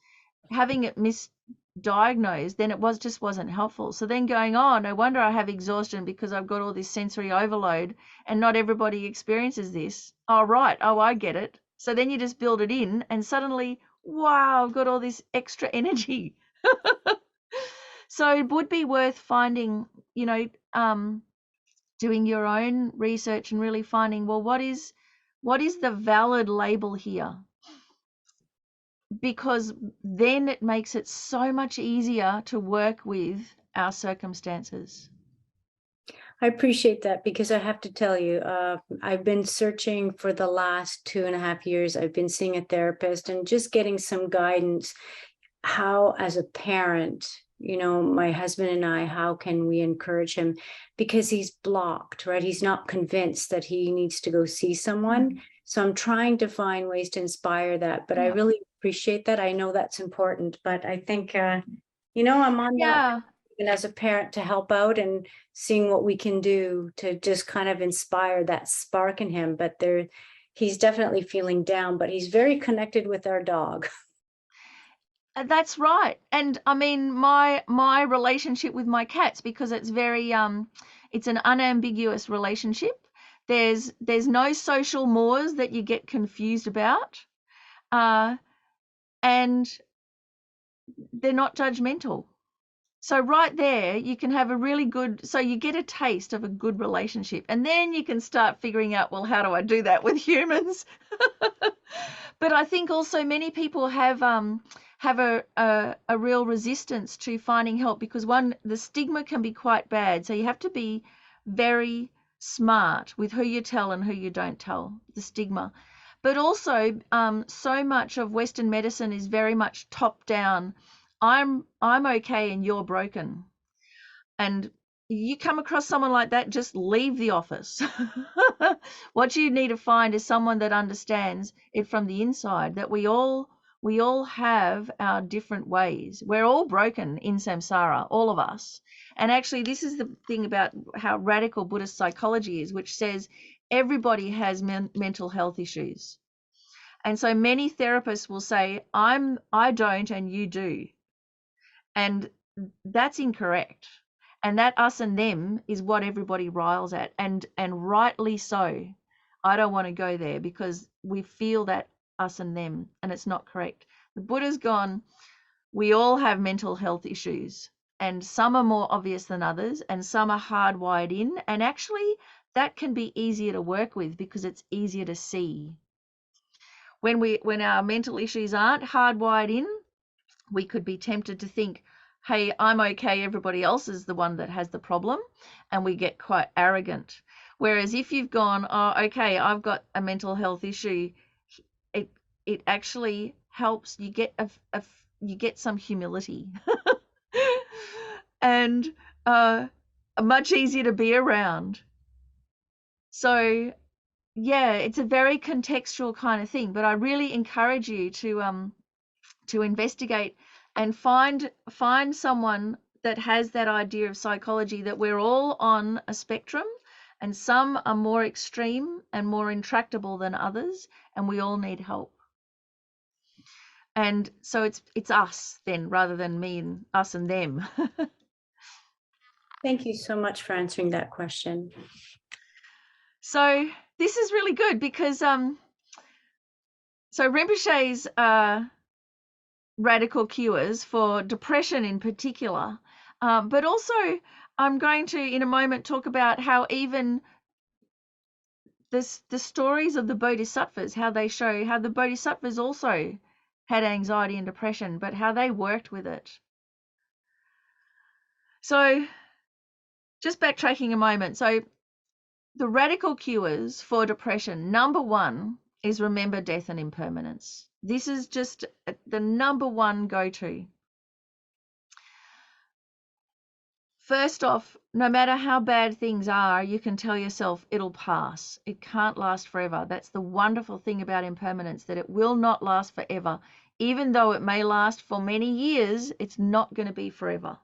Speaker 2: having it misdiagnosed, then it just wasn't helpful. So then going, oh, no wonder I have exhaustion because I've got all this sensory overload, and not everybody experiences this. Oh, right. Oh, I get it. So then you just build it in, and suddenly, wow, I've got all this extra energy. So it would be worth finding, you know, doing your own research and really finding, well, what is the valid label here? Because then it makes it so much easier to work with our circumstances.
Speaker 4: I appreciate that, because I have to tell you, I've been searching for the last 2.5 years. I've been seeing a therapist and just getting some guidance. How, as a parent, you know, my husband and I, how can we encourage him? Because he's blocked, right? He's not convinced that he needs to go see someone. So I'm trying to find ways to inspire that, but I really appreciate that. I know that's important, but I think, you know, I'm on that. And as a parent, to help out and seeing what we can do to just kind of inspire that spark in him. But he's definitely feeling down, but he's very connected with our dog.
Speaker 2: That's right. And I mean, my relationship with my cats, because it's very it's an unambiguous relationship. There's no social mores that you get confused about, and they're not judgmental. So right there, you can have a really good, so you get a taste of a good relationship, and then you can start figuring out, well, how do I do that with humans? But I think also many people have a real resistance to finding help, because one, the stigma can be quite bad. So you have to be very smart with who you tell and who you don't tell, the stigma. But also, so much of Western medicine is very much top down. I'm okay and you're broken. And you come across someone like that, just leave the office. What you need to find is someone that understands it from the inside, that we all have our different ways. We're all broken in samsara, all of us. And actually, this is the thing about how radical Buddhist psychology is, which says everybody has mental health issues. And so many therapists will say, I don't and you do. And that's incorrect. And that us and them is what everybody riles at, and rightly so. I don't want to go there because we feel that us and them, and it's not correct. The Buddha's gone, we all have mental health issues, and some are more obvious than others, and some are hardwired in, and actually that can be easier to work with because it's easier to see. When our mental issues aren't hardwired in, we could be tempted to think, hey, I'm okay, everybody else is the one that has the problem, and we get quite arrogant. Whereas if you've gone, oh, okay, I've got a mental health issue, it actually helps you get you get some humility and much easier to be around. So yeah, it's a very contextual kind of thing, but I really encourage you to investigate and find someone that has that idea of psychology, that we're all on a spectrum, and some are more extreme and more intractable than others, and we all need help. And so it's us then, rather than me and us and them.
Speaker 4: Thank you so much for answering that question.
Speaker 2: So this is really good because So Rinpoche's radical cures for depression in particular, but also I'm going to in a moment talk about how even the stories of the Bodhisattvas, how they show how the Bodhisattvas also had anxiety and depression, but how they worked with it. So just backtracking a moment. So the radical cures for depression, number one is remember death and impermanence. This is just the number one go-to. First off, no matter how bad things are, you can tell yourself it'll pass. It can't last forever. That's the wonderful thing about impermanence, that it will not last forever. Even though it may last for many years, it's not going to be forever.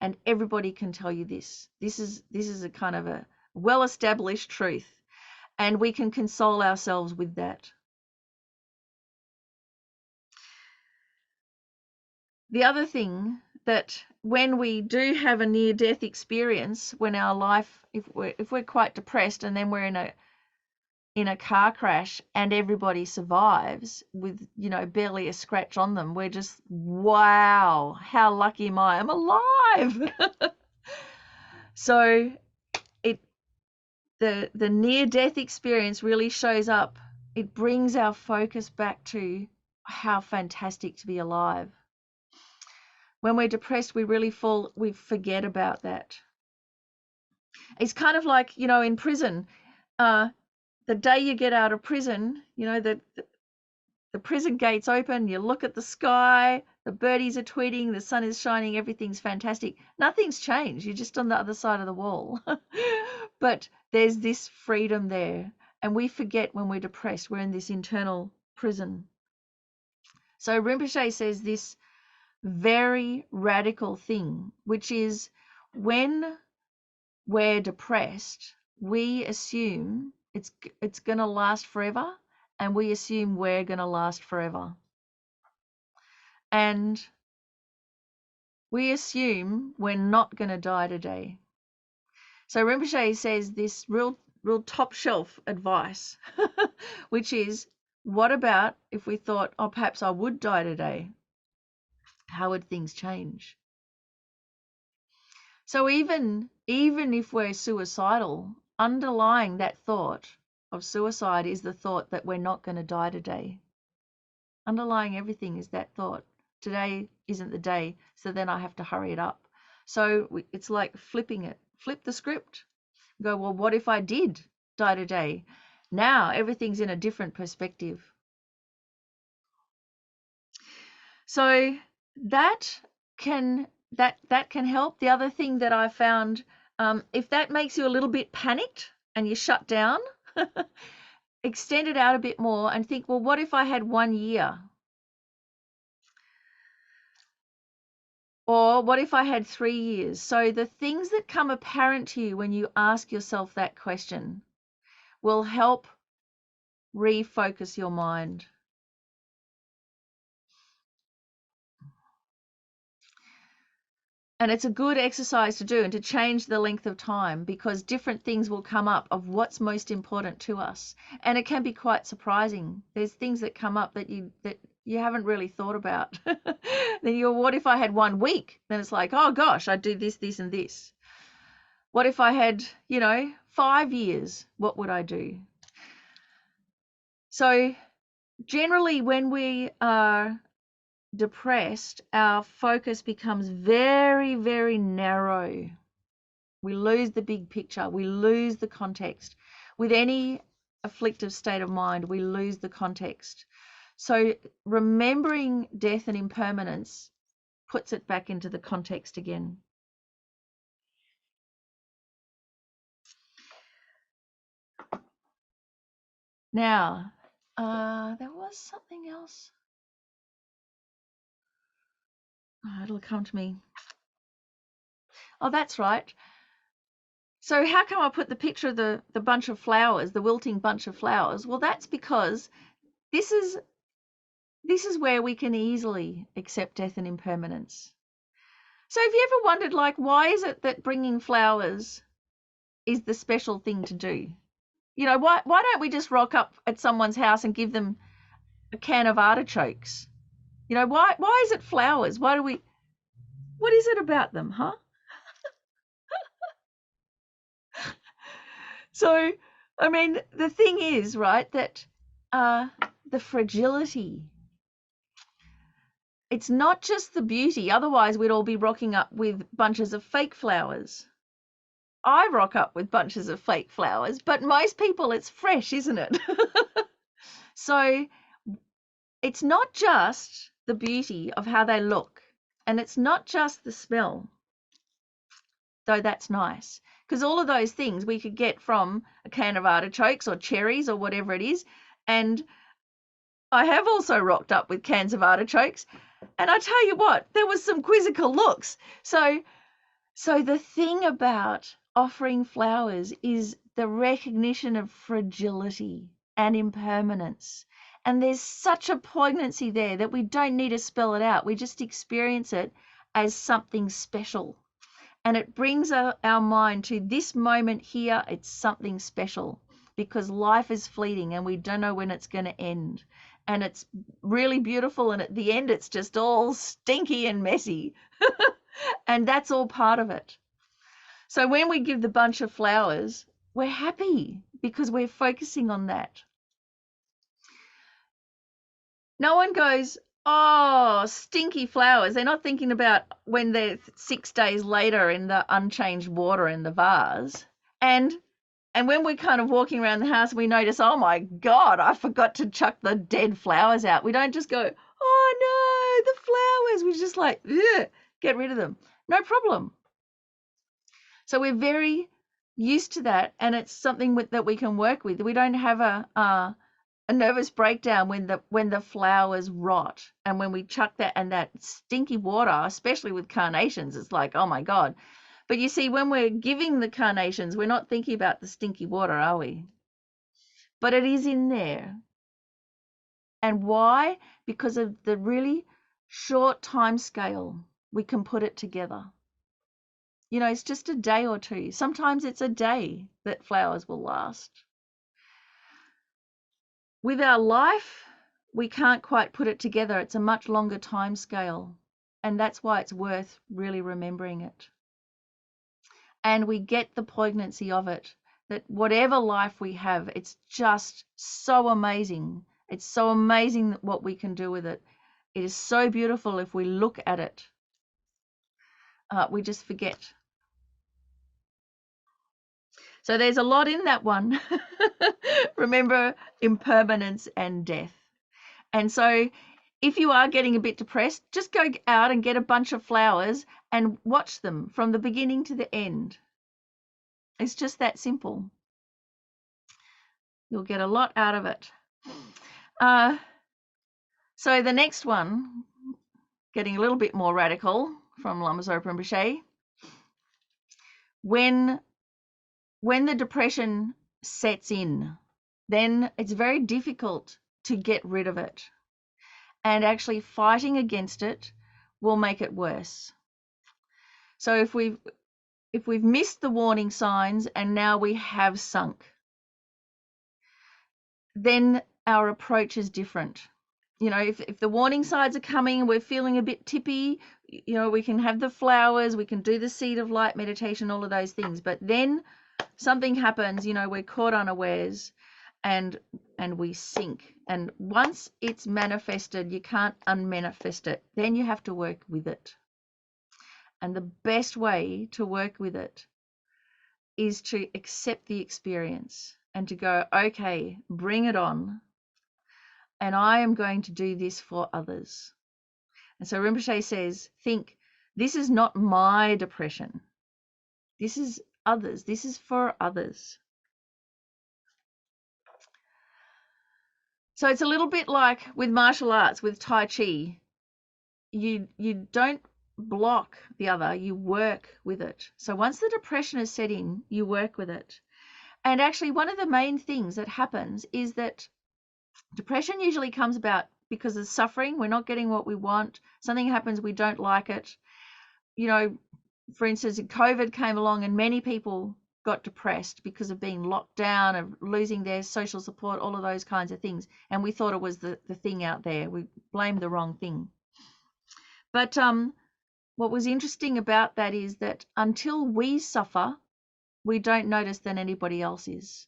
Speaker 2: And everybody can tell you this. This is a kind of a well-established truth. And we can console ourselves with that. The other thing that when we do have a near-death experience, when our life, if we're quite depressed and then we're in a car crash and everybody survives with, you know, barely a scratch on them, we're just, wow, how lucky am I? I'm alive. So the near-death experience really shows up. It brings our focus back to how fantastic to be alive. When we're depressed, we forget about that. It's kind of like, you know, in prison, the day you get out of prison, you know, the prison gates open, you look at the sky, the birdies are tweeting, the sun is shining, everything's fantastic. Nothing's changed. You're just on the other side of the wall. But there's this freedom there. And we forget when we're depressed, we're in this internal prison. So Rinpoche says this very radical thing, which is when we're depressed, we assume it's going to last forever, and we assume we're going to last forever. And we assume we're not going to die today. So Rinpoche says this real top shelf advice, which is, what about if we thought, oh, perhaps I would die today? How would things change? So even if we're suicidal, underlying that thought of suicide is the thought that we're not going to die today. Underlying everything is that thought. Today isn't the day, so then I have to hurry it up. So it's like flipping it. Flip the script. Go, well, what if I did die today? Now everything's in a different perspective. So that can help. The other thing that I found, if that makes you a little bit panicked and you shut down, extend it out a bit more and think, well, what if I had 1 year? Or what if I had 3 years? So the things that come apparent to you when you ask yourself that question will help refocus your mind. And it's a good exercise to do and to change the length of time, because different things will come up of what's most important to us. And it can be quite surprising. There's things that come up that you haven't really thought about. Then you're, what if I had 1 week? Then it's like, oh gosh, I'd do this, this, and this. What if I had, 5 years? What would I do? So generally when we are depressed, our focus becomes very, very narrow. We lose the big picture. We lose the context. With any afflictive state of mind, we lose the context. So remembering death and impermanence puts it back into the context again. Now, there was something else. Oh, it'll come to me. Oh, that's right. So how come I put the picture of the bunch of flowers, the wilting bunch of flowers? Well, that's because this is where we can easily accept death and impermanence. So have you ever wondered, like, why is it that bringing flowers is the special thing to do? Why don't we just rock up at someone's house and give them a can of artichokes. You know, why is it flowers? What is it about them, huh? So, I mean, the thing is, right, that the fragility, it's not just the beauty. Otherwise, we'd all be rocking up with bunches of fake flowers. I rock up with bunches of fake flowers, but most people, it's fresh, isn't it? So it's not just the beauty of how they look, and it's not just the smell, though that's nice, because all of those things we could get from a can of artichokes or cherries or whatever it is. And I have also rocked up with cans of artichokes, and I tell you what, there was some quizzical looks. So the thing about offering flowers is the recognition of fragility and impermanence. And there's such a poignancy there that we don't need to spell it out. We just experience it as something special. And it brings our mind to this moment here. It's something special because life is fleeting and we don't know when it's going to end. And it's really beautiful. And at the end, it's just all stinky and messy. And that's all part of it. So when we give the bunch of flowers, we're happy because we're focusing on that. No one goes, oh, stinky flowers. They're not thinking about when they're 6 days later in the unchanged water in the vase. And when we're kind of walking around the house, we notice, oh my God, I forgot to chuck the dead flowers out. We don't just go, oh no, the flowers. We're just like, get rid of them. No problem. So we're very used to that, and it's something that we can work with. We don't have a nervous breakdown when the flowers rot, and when we chuck that and that stinky water, especially with carnations, it's like, oh my God. But you see, when we're giving the carnations, we're not thinking about the stinky water, are we? But it is in there. And why? Because of the really short time scale we can put it together. You know, it's just a day or two. Sometimes it's a day that flowers will last. With our life, we can't quite put it together. It's a much longer time scale. And that's why it's worth really remembering it. And we get the poignancy of it, that whatever life we have, it's just so amazing. It's so amazing what we can do with it. It is so beautiful if we look at it. We just forget. So there's a lot in that one. Remember impermanence and death. And so if you are getting a bit depressed, just go out and get a bunch of flowers and watch them from the beginning to the end. It's just that simple. You'll get a lot out of it. So the next one, getting a little bit more radical from Lama Zopa Rinpoche. When the depression sets in, then it's very difficult to get rid of it. And actually fighting against it will make it worse. So if we've missed the warning signs and now we have sunk, then our approach is different. You know, if the warning signs are coming, we're feeling a bit tippy, you know, we can have the flowers, we can do the seed of light meditation, all of those things. But then something happens, you know, we're caught unawares and we sink. And once it's manifested, you can't unmanifest it. Then you have to work with it. And the best way to work with it is to accept the experience and to go, okay, bring it on. And I am going to do this for others. And so Rinpoche says, think, this is not my depression. This is others. This is for others. So it's a little bit like with martial arts, with Tai Chi. You don't block the other, you work with it. So once the depression is set in, you work with it. And actually, one of the main things that happens is that depression usually comes about because of suffering. We're not getting what we want. Something happens, we don't like it. You know, for instance, COVID came along and many people got depressed because of being locked down and losing their social support, all of those kinds of things. And we thought it was the thing out there. We blamed the wrong thing. But what was interesting about that is that until we suffer, we don't notice that anybody else is.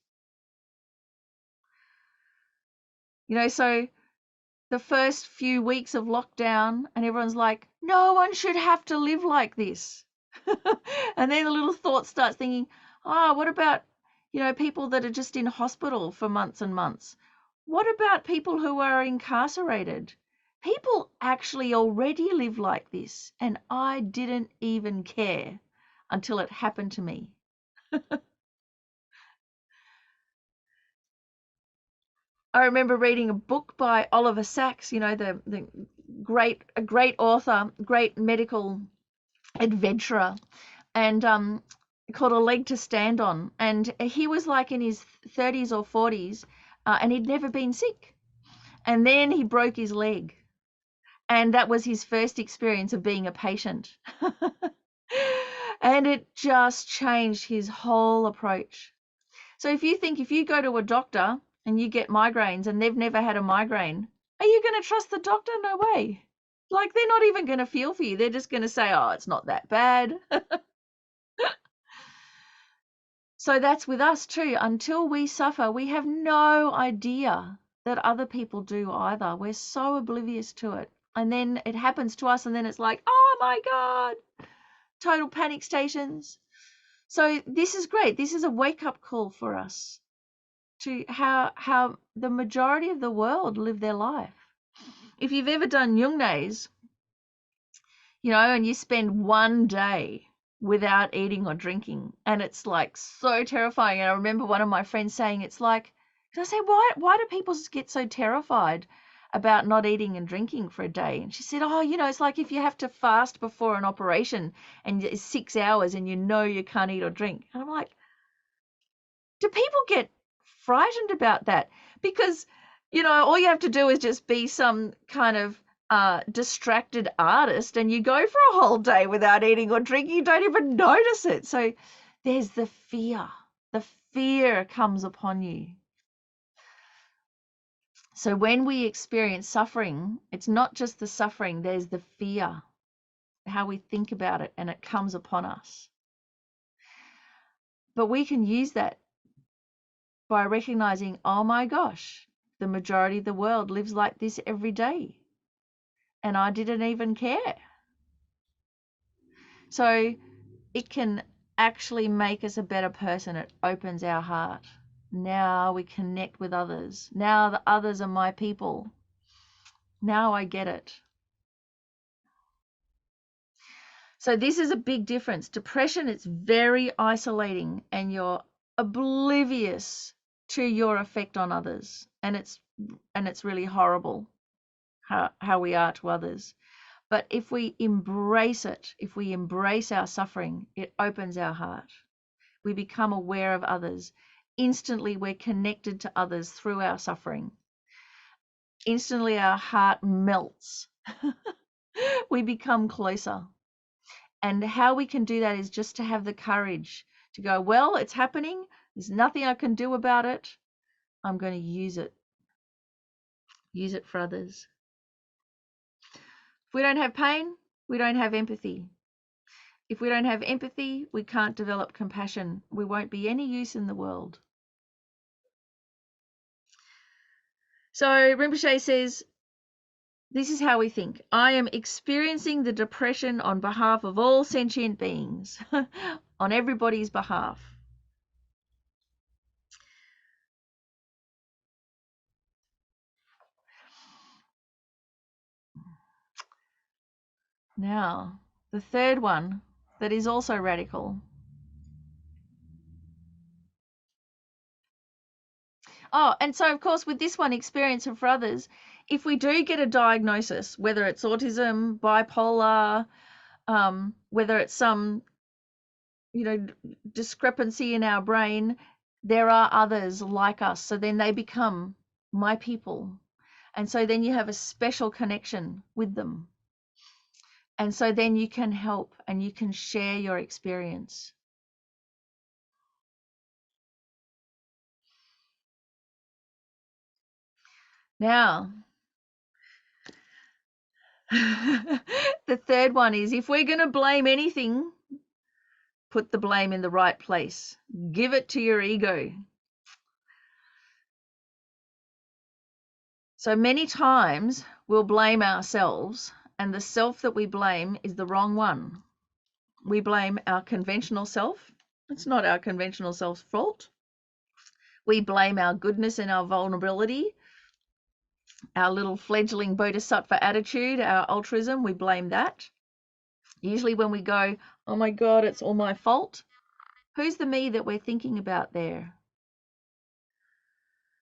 Speaker 2: You know, so the first few weeks of lockdown and everyone's like, no one should have to live like this. And then the little thought starts thinking, oh, what about, you know, people that are just in hospital for months and months? What about people who are incarcerated? People actually already live like this, and I didn't even care until it happened to me. I remember reading a book by Oliver Sacks, you know, the great author, great medical adventurer, and called A Leg to Stand On. And he was like in his 30s or 40s, and he'd never been sick. And then he broke his leg. And that was his first experience of being a patient. And it just changed his whole approach. So if you go to a doctor and you get migraines and they've never had a migraine, are you going to trust the doctor? No way. Like, they're not even going to feel for you. They're just going to say, oh, it's not that bad. So that's with us too. Until we suffer, we have no idea that other people do either. We're so oblivious to it. And then it happens to us and then it's like, oh my God, total panic stations. So this is great. This is a wake-up call for us to how the majority of the world live their life. If you've ever done Jungnays, you know, and you spend one day without eating or drinking, and it's like so terrifying. And I remember one of my friends saying, it's like, because I say, why do people get so terrified about not eating and drinking for a day? And she said, oh, you know, it's like if you have to fast before an operation and it's 6 hours and you know you can't eat or drink. And I'm like, do people get frightened about that? Because, you know, all you have to do is just be some kind of distracted artist and you go for a whole day without eating or drinking, you don't even notice it. So there's the fear. The fear comes upon you. So when we experience suffering, it's not just the suffering, there's the fear, how we think about it, and it comes upon us. But we can use that by recognizing, oh my gosh, the majority of the world lives like this every day. And I didn't even care. So it can actually make us a better person. It opens our heart. Now we connect with others. Now the others are my people. Now I get it. So this is a big difference. Depression, it's very isolating and you're oblivious to your effect on others. And it's really horrible how we are to others. But if we embrace it, if we embrace our suffering, it opens our heart. We become aware of others. Instantly, we're connected to others through our suffering. Instantly, our heart melts. We become closer. And how we can do that is just to have the courage to go, well, it's happening. There's nothing I can do about it. I'm going to use it. Use it for others. If we don't have pain, we don't have empathy. If we don't have empathy, we can't develop compassion. We won't be any use in the world. So Rinpoche says, this is how we think. I am experiencing the depression on behalf of all sentient beings, on everybody's behalf. Now, the third one that is also radical. Oh, and so, of course, with this one, experience and for others, if we do get a diagnosis, whether it's autism, bipolar, whether it's some, you know, discrepancy in our brain, there are others like us. So then they become my people. And so then you have a special connection with them. And so then you can help and you can share your experience. Now, the third one is, if we're going to blame anything, put the blame in the right place. Give it to your ego. So many times we'll blame ourselves, and the self that we blame is the wrong one. We blame our conventional self. It's not our conventional self's fault. We blame our goodness and our vulnerability, our little fledgling bodhisattva attitude, our altruism. We blame that. Usually when we go, oh my God, it's all my fault, who's the me that we're thinking about there?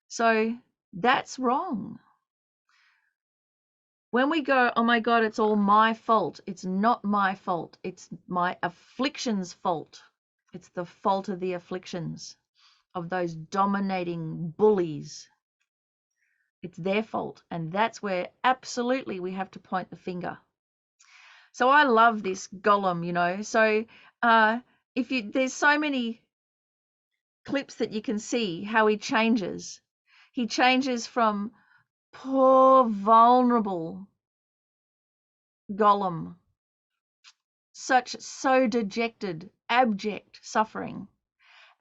Speaker 2: So that's wrong. When we go, oh my God, it's all my fault, it's not my fault. It's my affliction's fault. It's the fault of the afflictions, of those dominating bullies. It's their fault. And that's where absolutely we have to point the finger. So I love this Gollum, you know. So there's so many clips that you can see how he changes. He changes from poor, vulnerable Gollum, so dejected, abject suffering,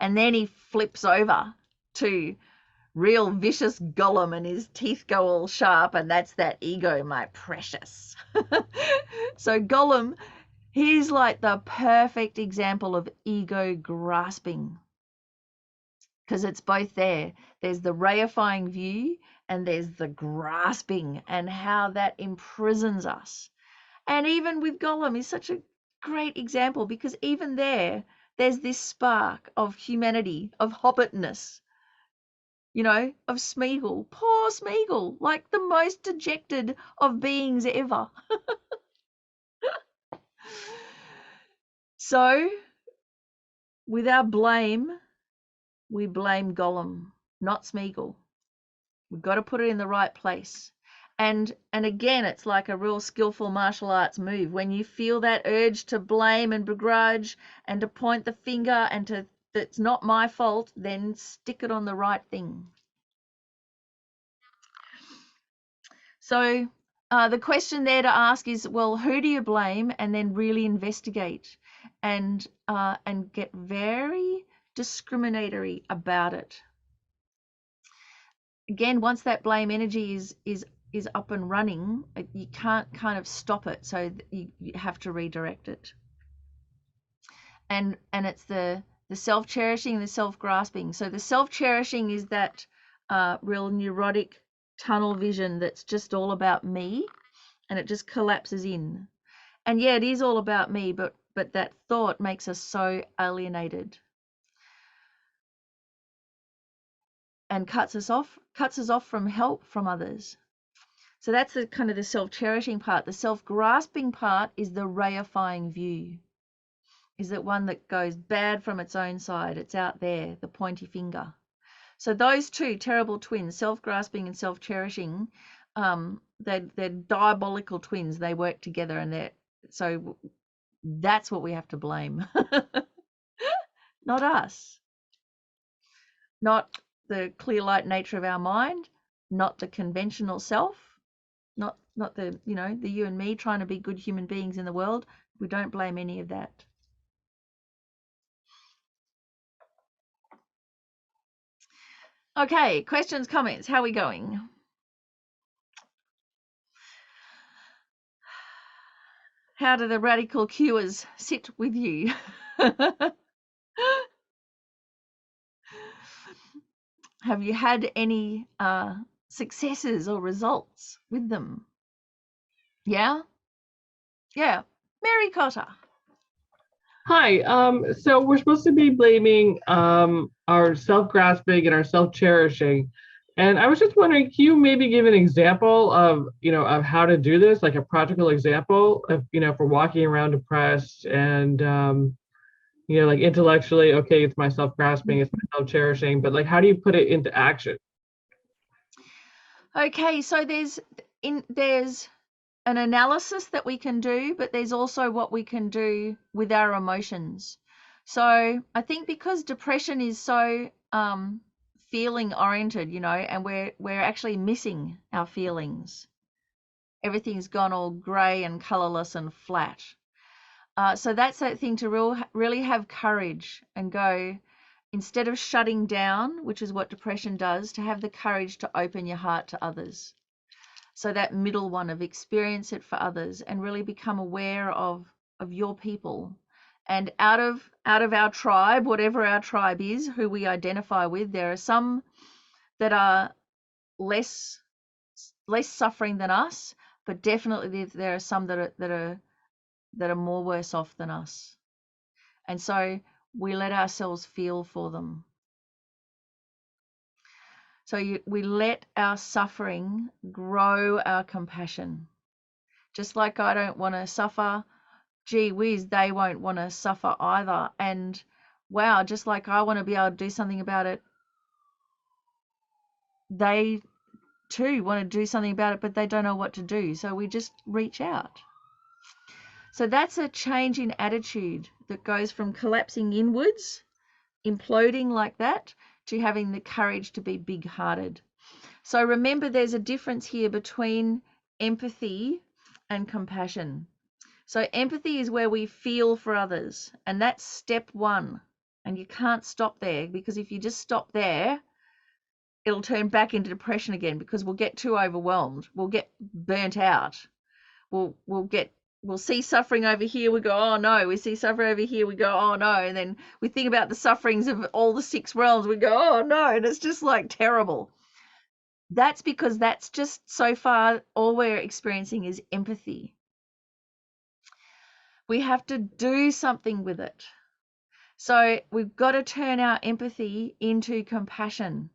Speaker 2: and then he flips over to real vicious Gollum, and his teeth go all sharp, and that's that ego, my precious. So Gollum, he's like the perfect example of ego grasping, because it's both there. There's the reifying view and there's the grasping, and how that imprisons us. And even with Gollum is such a great example, because even there's this spark of humanity, of hobbitness, you know, of Smeagol, poor Smeagol, like the most dejected of beings ever. So with our blame, we blame Gollum, not Smeagol. We've got to put it in the right place. And again, it's like a real skillful martial arts move. When you feel that urge to blame and begrudge and to point the finger and to, that's not my fault, then stick it on the right thing. So the question there to ask is, well, who do you blame? And then really investigate and get very discriminatory about it. Again, once that blame energy is up and running, you can't kind of stop it, so you have to redirect it. And it's the self-cherishing and the self-grasping. So the self-cherishing is that real neurotic tunnel vision that's just all about me, and it just collapses in. And yeah, it is all about me, but that thought makes us so alienated and cuts us off from help from others. So that's the kind of the self-cherishing part. The self-grasping part is the reifying view. Is that one that goes bad from its own side? It's out there, the pointy finger. So those two terrible twins, self-grasping and self-cherishing, they're diabolical twins. They work together, and so that's what we have to blame. Not us. Not the clear light nature of our mind, not the conventional self, not the, you know, the you and me trying to be good human beings in the world. We don't blame any of that. Okay, questions, comments, how are we going? How do the radical cures sit with you? Have you had any successes or results with them? Yeah? Yeah. Mary Cotter.
Speaker 5: Hi. So we're supposed to be blaming our self-grasping and our self-cherishing. And I was just wondering, can you maybe give an example of, of how to do this, like a practical example of, if we're walking around depressed and, like intellectually, okay, it's my self-grasping, it's my self-cherishing, but like, how do you put it into action?
Speaker 2: Okay, so there's an analysis that we can do, but there's also what we can do with our emotions. So I think because depression is so feeling oriented, and we're actually missing our feelings. Everything's gone all grey and colourless and flat. So that's that thing to really have courage and go, instead of shutting down, which is what depression does, to have the courage to open your heart to others. So that middle one of experience it for others and really become aware of your people. And out of our tribe, whatever our tribe is, who we identify with, there are some that are less suffering than us, but definitely there are some that are more worse off than us. And so we let ourselves feel for them. So we let our suffering grow our compassion. Just like I don't want to suffer, gee whiz, they won't want to suffer either. And wow, just like I want to be able to do something about it, they too want to do something about it, but they don't know what to do. So we just reach out. So that's a change in attitude that goes from collapsing inwards, imploding like that, to having the courage to be big-hearted. So remember, there's a difference here between empathy and compassion. So empathy is where we feel for others, and that's step one. And you can't stop there, because if you just stop there, it'll turn back into depression again, because we'll get too overwhelmed. We'll get burnt out. We'll see suffering over here, we go, oh no. We see suffering over here, we go, oh no. And then we think about the sufferings of all the 6 realms, we go, oh no. And it's just like terrible. That's because that's just so far all we're experiencing is empathy. We have to do something with it. So we've got to turn our empathy into compassion.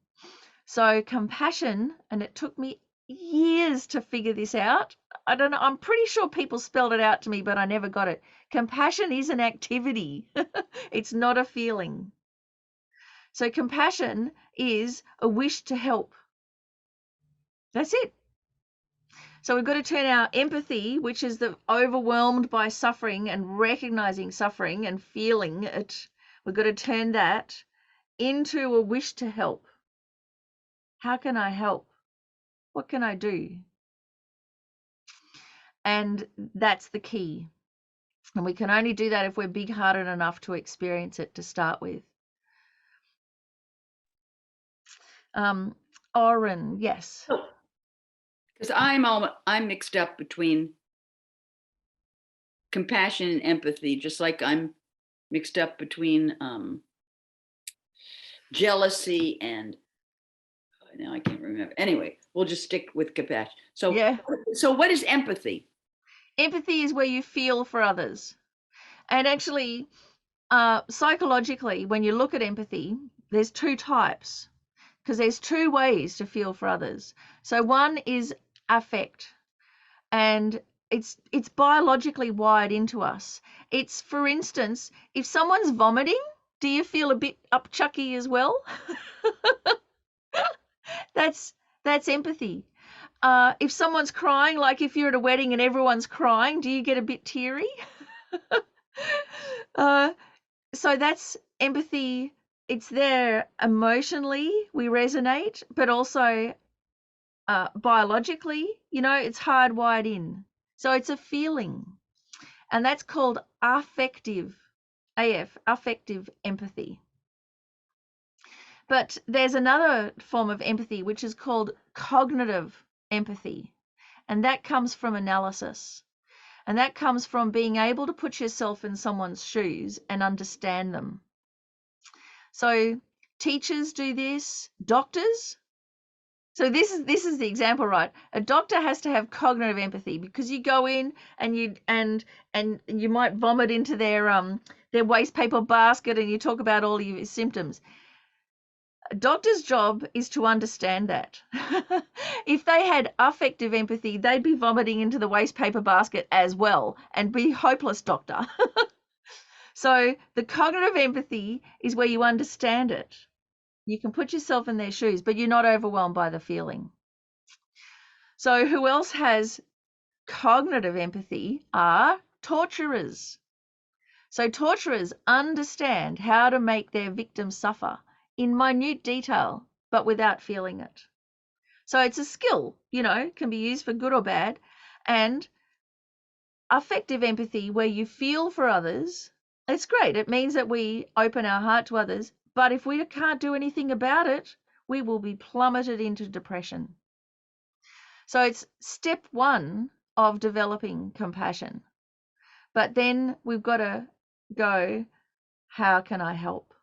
Speaker 2: So compassion, and it took me years to figure this out. I don't know. I'm pretty sure people spelled it out to me, but I never got it. Compassion is an activity. It's not a feeling. So compassion is a wish to help. That's it. So we've got to turn our empathy, which is the overwhelmed by suffering and recognizing suffering and feeling it, we've got to turn that into a wish to help. How can I help? What can I do? And that's the key. And we can only do that if we're big-hearted enough to experience it to start with. Oren, yes.
Speaker 1: Because I'm mixed up between compassion and empathy, just like I'm mixed up between jealousy and now I can't remember. Anyway, we'll just stick with compassion. So
Speaker 2: Yeah.
Speaker 1: So what is empathy?
Speaker 2: Empathy is where you feel for others. And actually, psychologically, when you look at empathy, there's 2 types, because there's 2 ways to feel for others. So one is affect, and it's biologically wired into us. It's, for instance, if someone's vomiting, do you feel a bit upchucky as well? That's empathy. If someone's crying, like if you're at a wedding and everyone's crying, do you get a bit teary? So that's empathy. It's there emotionally, we resonate, but also biologically, it's hardwired in. So it's a feeling, and that's called affective empathy. But there's another form of empathy, which is called cognitive empathy, and that comes from analysis. And that comes from being able to put yourself in someone's shoes and understand them. So teachers do this, doctors. So this is the example, right? A doctor has to have cognitive empathy, because you go in and you might vomit into their waste paper basket and you talk about all your symptoms. A doctor's job is to understand that. If they had affective empathy, they'd be vomiting into the waste paper basket as well and be hopeless, doctor. So the cognitive empathy is where you understand it. You can put yourself in their shoes, but you're not overwhelmed by the feeling. So who else has cognitive empathy are torturers. So torturers understand how to make their victims suffer in minute detail, but without feeling it. So it's a skill, can be used for good or bad. And affective empathy, where you feel for others, it's great. It means that we open our heart to others. But if we can't do anything about it, we will be plummeted into depression. So it's step one of developing compassion. But then we've got to go, how can I help?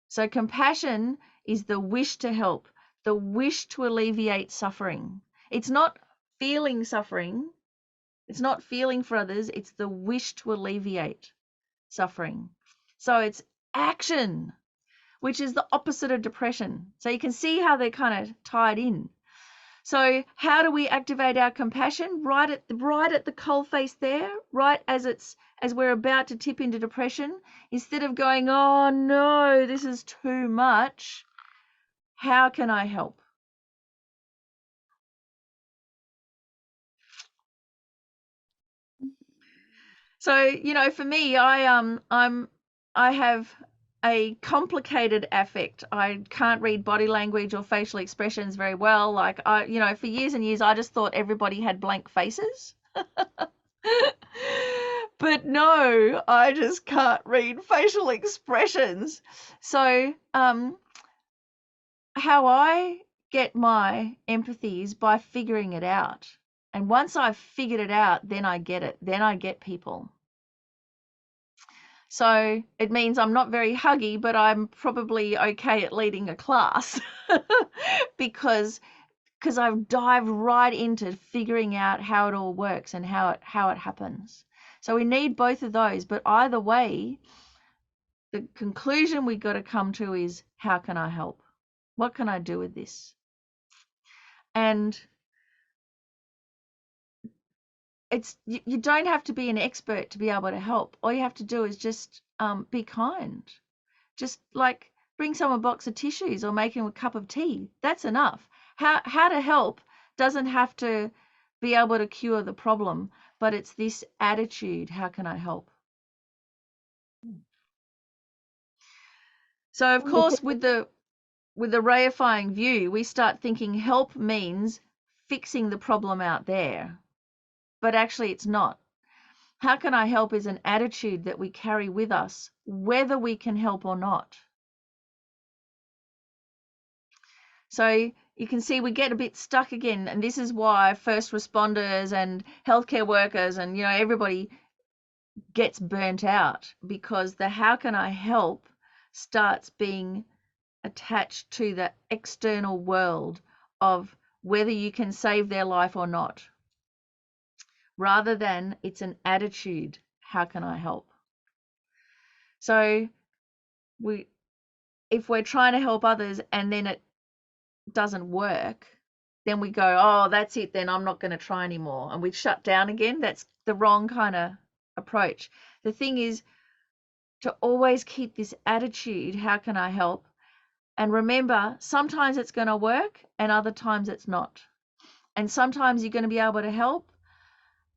Speaker 2: So compassion is the wish to help, the wish to alleviate suffering. It's not feeling suffering. It's not feeling for others. It's the wish to alleviate suffering. So it's action, which is the opposite of depression. So you can see how they're kind of tied in. So how do we activate our compassion? Right at the coalface there, right as we're about to tip into depression, instead of going, oh no, this is too much, how can I help? So, for me, I have a complicated affect. I can't read body language or facial expressions very well. Like for years and years, I just thought everybody had blank faces. But no, I just can't read facial expressions. So, how I get my empathy is by figuring it out. And once I've figured it out, then I get it. Then I get people. So it means I'm not very huggy, but I'm probably okay at leading a class because I've dived right into figuring out how it all works and how it happens. So we need both of those, but either way, the conclusion we got to come to is, how can I help? What can I do with this? And you don't have to be an expert to be able to help. All you have to do is just be kind. Just like bring someone a box of tissues or make them a cup of tea. That's enough. How to help doesn't have to be able to cure the problem, but it's this attitude, how can I help? So of course with the reifying view, we start thinking help means fixing the problem out there. But actually it's not. How can I help is an attitude that we carry with us, whether we can help or not. So you can see we get a bit stuck again, and this is why first responders and healthcare workers and everybody gets burnt out, because the how can I help starts being attached to the external world of whether you can save their life or not, rather than it's an attitude, how can I help? So if we're trying to help others and then it doesn't work, then we go, oh, that's it, then I'm not going to try anymore, and we shut down again. That's the wrong kind of approach. The thing is to always keep this attitude, how can I help? And remember, sometimes it's going to work and other times it's not. And sometimes you're going to be able to help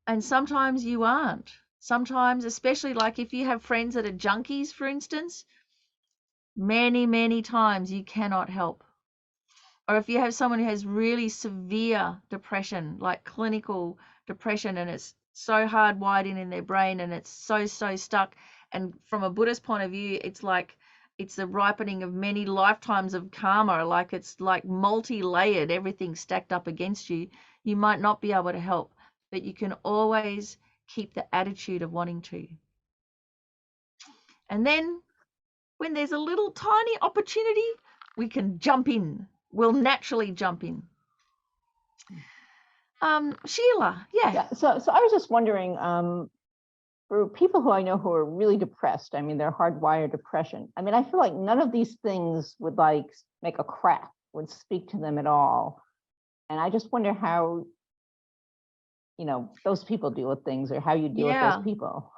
Speaker 2: and sometimes you aren't. Sometimes, especially like if you have friends that are junkies, for instance, many times you cannot help. Or if you have someone who has really severe depression, like clinical depression, and it's so hardwired in their brain and it's so stuck. And from a Buddhist point of view, it's like it's the ripening of many lifetimes of karma, like it's like multi-layered, everything stacked up against you. You might not be able to help, but you can always keep the attitude of wanting to. And then when there's a little tiny opportunity, we can jump in. We'll naturally jump in. Sheila, yeah.
Speaker 6: So I was just wondering, for people who I know who are really depressed, I mean, they're hardwired depression. I mean, I feel like none of these things would like make a crack, would speak to them at all. And I just wonder how, those people deal with things, or how you deal with those people.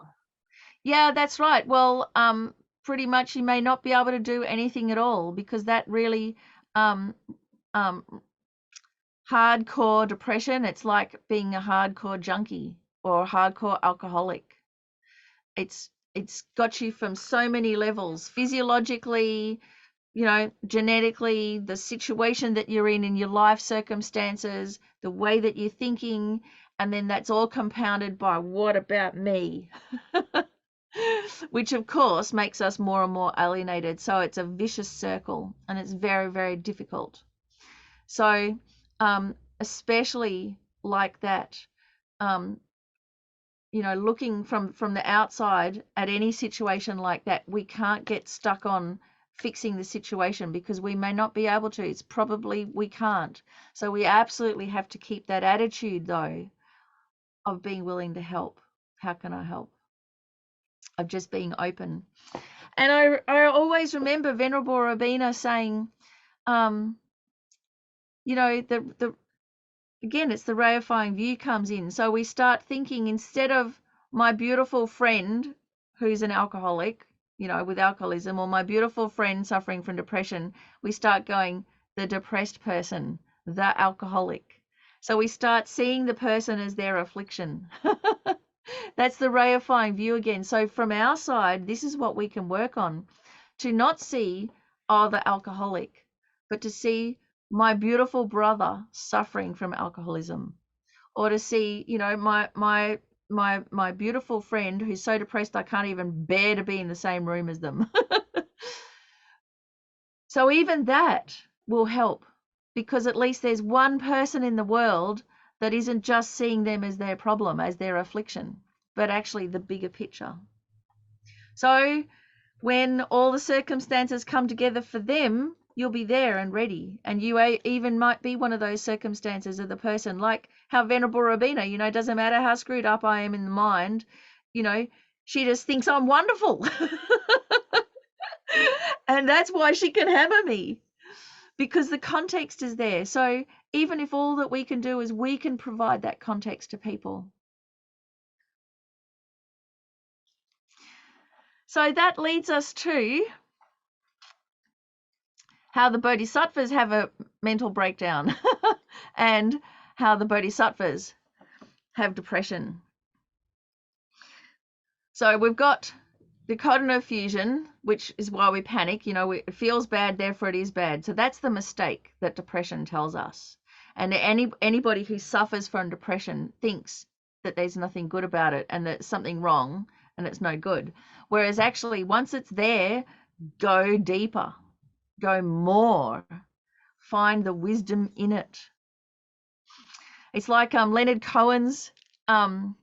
Speaker 2: Yeah, that's right. Well, pretty much you may not be able to do anything at all, because that really hardcore depression, it's like being a hardcore junkie or a hardcore alcoholic. It's got you from so many levels, physiologically, genetically, the situation that you're in your life circumstances, the way that you're thinking, and then that's all compounded by what about me? Which of course makes us more and more alienated. So it's a vicious circle, and it's very, very difficult. So especially like that, looking from the outside at any situation like that, we can't get stuck on fixing the situation because we may not be able to. It's probably we can't. So we absolutely have to keep that attitude, though, of being willing to help. How can I help? Of just being open. And I always remember Venerable Robina saying, again, it's the Reifying View comes in. So we start thinking, instead of my beautiful friend who's an alcoholic, with alcoholism, or my beautiful friend suffering from depression, we start going, the depressed person, the alcoholic. So we start seeing the person as their affliction. That's the Reifying View again. So from our side, this is what we can work on, to not see, the alcoholic, but to see my beautiful brother suffering from alcoholism, or to see, my beautiful friend who's so depressed I can't even bear to be in the same room as them. So even that will help, because at least there's one person in the world that isn't just seeing them as their problem, as their affliction, but actually the bigger picture. So when all the circumstances come together for them, you'll be there and ready. And you even might be one of those circumstances of the person, like how Venerable Robina, doesn't matter how screwed up I am in the mind, she just thinks I'm wonderful. And that's why she can hammer me, because the context is there. So even if all that we can do is we can provide that context to people. So that leads us to how the bodhisattvas have a mental breakdown and how the bodhisattvas have depression. So we've got the cognitive fusion, which is why we panic. It feels bad, therefore it is bad. So that's the mistake that depression tells us. And anybody who suffers from depression thinks that there's nothing good about it and that something wrong and it's no good. Whereas actually, once it's there, go deeper, go more, find the wisdom in it. It's like Leonard Cohen's guru,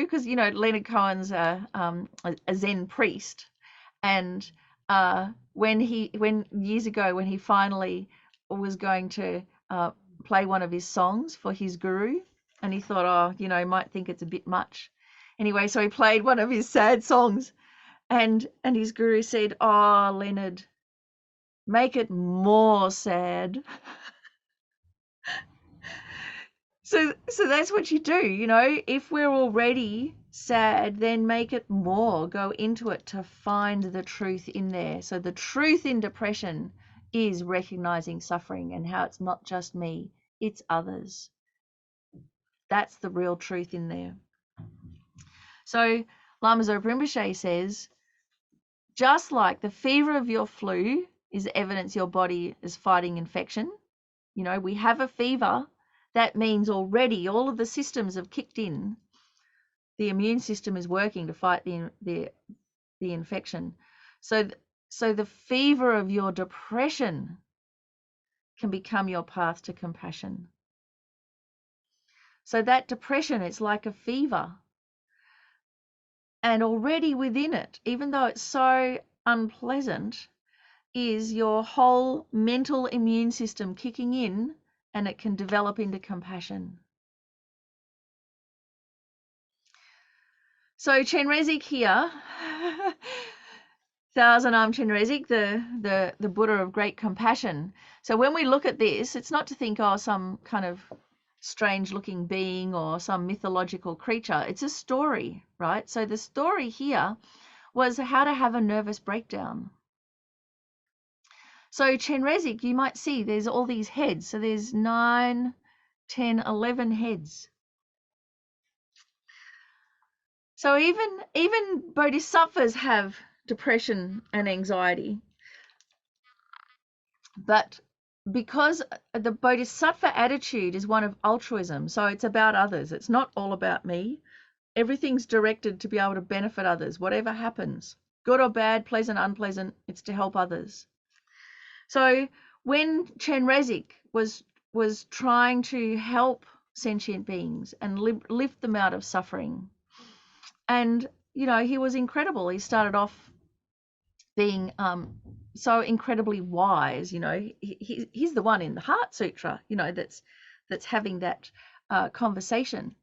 Speaker 2: because Leonard Cohen's a Zen priest, and when years ago when he finally was going to play one of his songs for his guru, and he thought, might think it's a bit much. Anyway, so he played one of his sad songs, and his guru said, "Oh, Leonard, make it more sad." So that's what you do, if we're already sad, then make it more, go into it to find the truth in there. So the truth in depression is recognizing suffering and how it's not just me, it's others. That's the real truth in there. So Lama Zopa Rinpoche says, just like the fever of your flu is evidence your body is fighting infection, we have a fever. That means already all of the systems have kicked in. The immune system is working to fight the infection. So the fever of your depression can become your path to compassion. So that depression, it's like a fever. And already within it, even though it's so unpleasant, is your whole mental immune system kicking in, and it can develop into compassion. So Chenrezig here, Thousand Armed Chenrezig, the Buddha of great compassion. So when we look at this, it's not to think, some kind of strange looking being or some mythological creature. It's a story, right? So the story here was how to have a nervous breakdown. So Chenrezig, you might see there's all these heads. So there's 9, 10, 11 heads. So even bodhisattvas have depression and anxiety. But because the bodhisattva attitude is one of altruism, so it's about others. It's not all about me. Everything's directed to be able to benefit others, whatever happens, good or bad, pleasant, unpleasant, it's to help others. So when Chenrezig was trying to help sentient beings and lift them out of suffering, and he was incredible. He started off being so incredibly wise. He's the one in the Heart Sutra, that's having that conversation.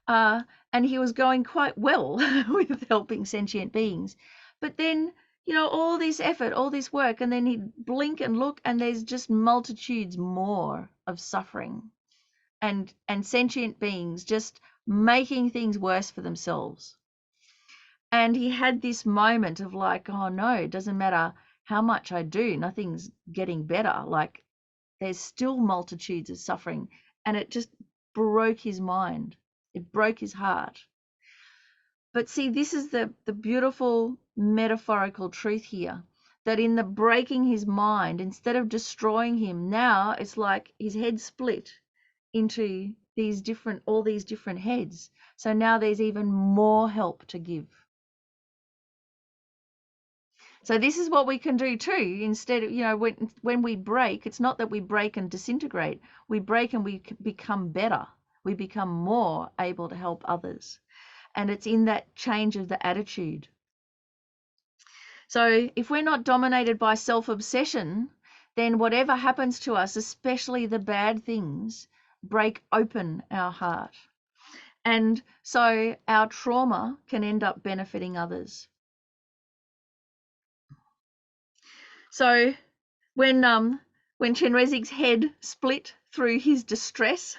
Speaker 2: And he was going quite well with helping sentient beings. But then, all this effort, all this work, and then he'd blink and look, and there's just multitudes more of suffering and sentient beings just making things worse for themselves. And he had this moment of like, oh no, it doesn't matter how much I do, nothing's getting better. Like, there's still multitudes of suffering. And it just broke his mind. It broke his heart. But see, this is the beautiful metaphorical truth here, that in the breaking his mind, instead of destroying him, now it's like his head split into all these different heads. So now there's even more help to give. So this is what we can do too. Instead of, when we break, it's not that we break and disintegrate. We break and we become better. We become more able to help others. And it's in that change of the attitude. So if we're not dominated by self-obsession, then whatever happens to us, especially the bad things, break open our heart. And so our trauma can end up benefiting others. So when Chenrezig's head split through his distress,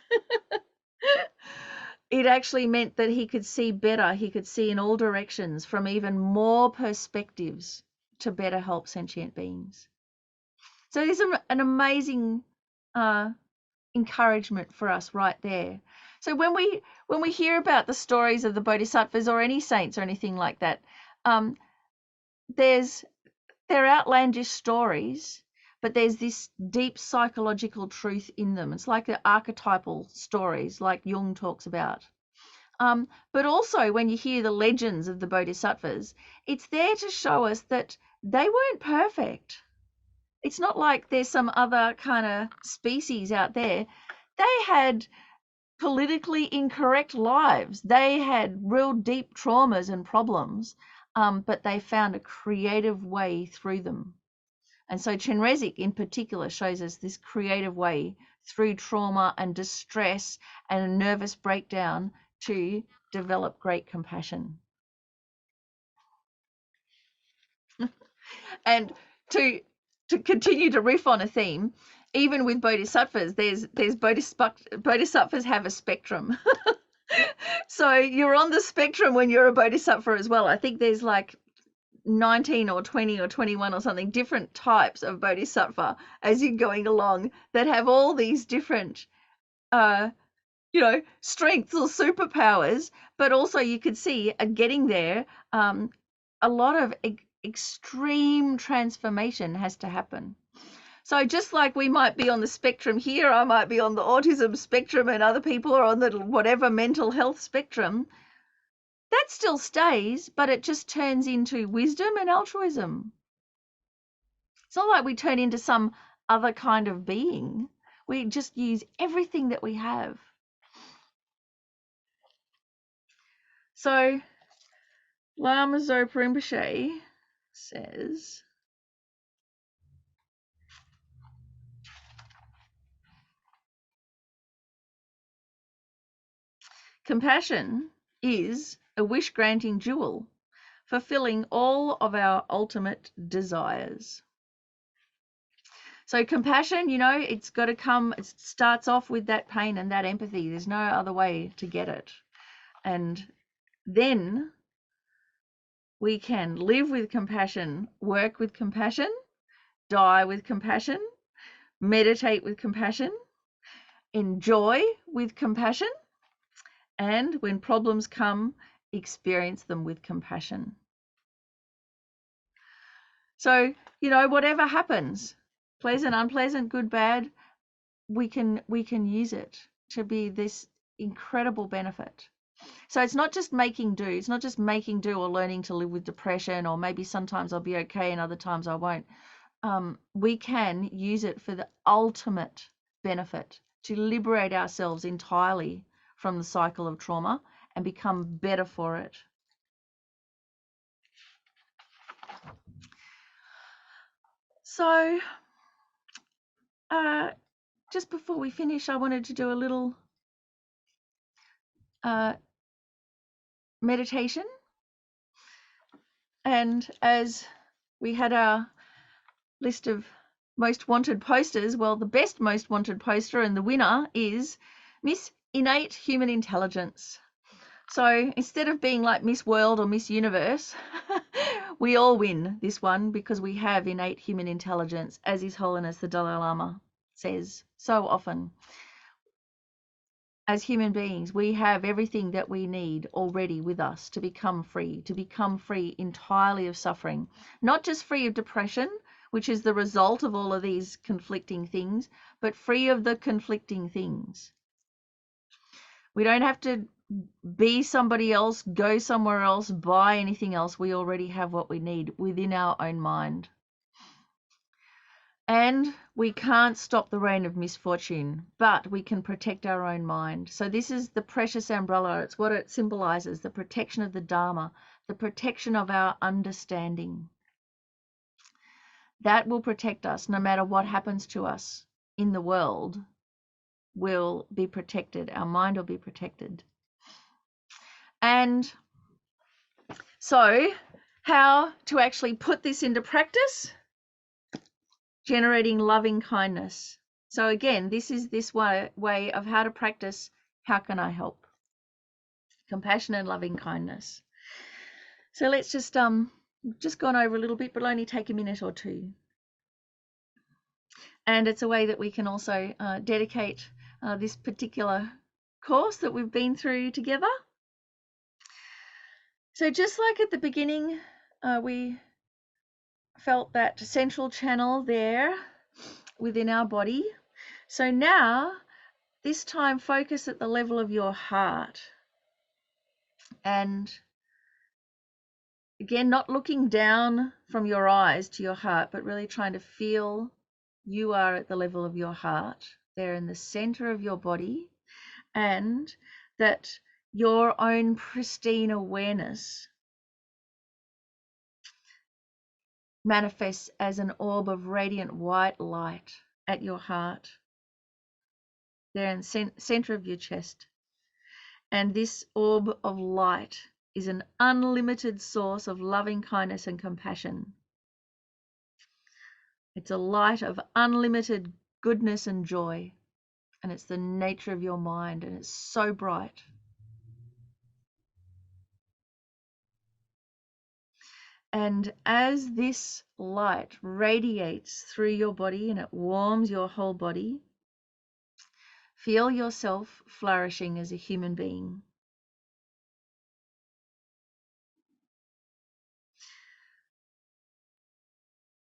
Speaker 2: it actually meant that he could see better. He could see in all directions from even more perspectives to better help sentient beings. So there's an amazing encouragement for us right there. So when we hear about the stories of the bodhisattvas or any saints or anything like that, they're outlandish stories, but there's this deep psychological truth in them. It's like the archetypal stories like Jung talks about. But also when you hear the legends of the bodhisattvas, it's there to show us that they weren't perfect. It's not like there's some other kind of species out there. They had politically incorrect lives. They had real deep traumas and problems, but they found a creative way through them. And so Chenrezig in particular shows us this creative way through trauma and distress and a nervous breakdown to develop great compassion. And to continue to riff on a theme, even with bodhisattvas, there's bodhisattvas have a spectrum. So you're on the spectrum when you're a bodhisattva as well. I think there's like 19 or 20 or 21 or something different types of bodhisattva as you're going along that have all these different strengths or superpowers, but also you could see getting there, a lot of extreme transformation has to happen. So just like we might be on the spectrum here, I might be on the autism spectrum and other people are on the whatever mental health spectrum, that still stays, but it just turns into wisdom and altruism. It's not like we turn into some other kind of being. We just use everything that we have. So Lama Zopa Rinpoche says, compassion is a wish-granting jewel, fulfilling all of our ultimate desires. So compassion, it's got to come, it starts off with that pain and that empathy. There's no other way to get it. And then we can live with compassion, work with compassion, die with compassion, meditate with compassion, enjoy with compassion, and when problems come, experience them with compassion. So, whatever happens, pleasant, unpleasant, good, bad, we can use it to be this incredible benefit. So it's not just making do. It's not just making do or learning to live with depression, or maybe sometimes I'll be okay and other times I won't. We can use it for the ultimate benefit, to liberate ourselves entirely from the cycle of trauma and become better for it. So just before we finish, I wanted to do a little meditation. And as we had our list of most wanted posters, well, the best most wanted poster and the winner is Miss Innate Human Intelligence. So instead of being like Miss World or Miss Universe, we all win this one because we have innate human intelligence, as His Holiness the Dalai Lama says so often. As human beings, we have everything that we need already with us to become free entirely of suffering, not just free of depression, which is the result of all of these conflicting things, but free of the conflicting things. We don't have to be somebody else, go somewhere else, buy anything else. We already have what we need within our own mind. And we can't stop the rain of misfortune, but we can protect our own mind. So this is the precious umbrella. It's what it symbolizes, the protection of the Dharma, the protection of our understanding. That will protect us no matter what happens to us in the world. Will be protected. Our mind will be protected. And so how to actually put this into practice? Generating loving kindness. So again, this is this way of how to practice. How can I help? Compassion and loving kindness. So let's just gone over a little bit, but it'll only take a minute or two. And it's a way that we can also dedicate this particular course that we've been through together. So just like at the beginning, we felt that central channel there within our body. So now, this time, focus at the level of your heart. And again, not looking down from your eyes to your heart, but really trying to feel you are at the level of your heart, there in the center of your body, and that your own pristine awareness manifests as an orb of radiant white light at your heart, there in the center of your chest. And this orb of light is an unlimited source of loving kindness and compassion. It's a light of unlimited goodness and joy, and it's the nature of your mind, and it's so bright. And as this light radiates through your body and it warms your whole body, feel yourself flourishing as a human being.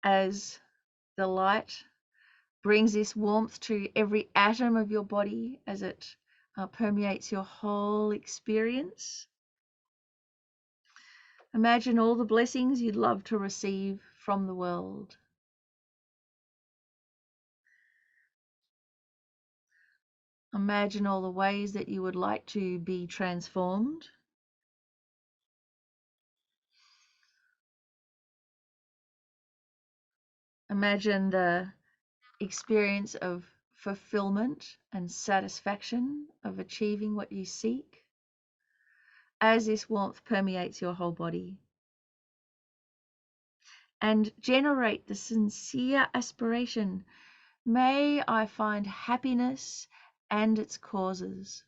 Speaker 2: As the light brings this warmth to every atom of your body, as it permeates your whole experience, imagine all the blessings you'd love to receive from the world. Imagine all the ways that you would like to be transformed. Imagine the experience of fulfillment and satisfaction of achieving what you seek as this warmth permeates your whole body. And generate the sincere aspiration, may I find happiness and its causes.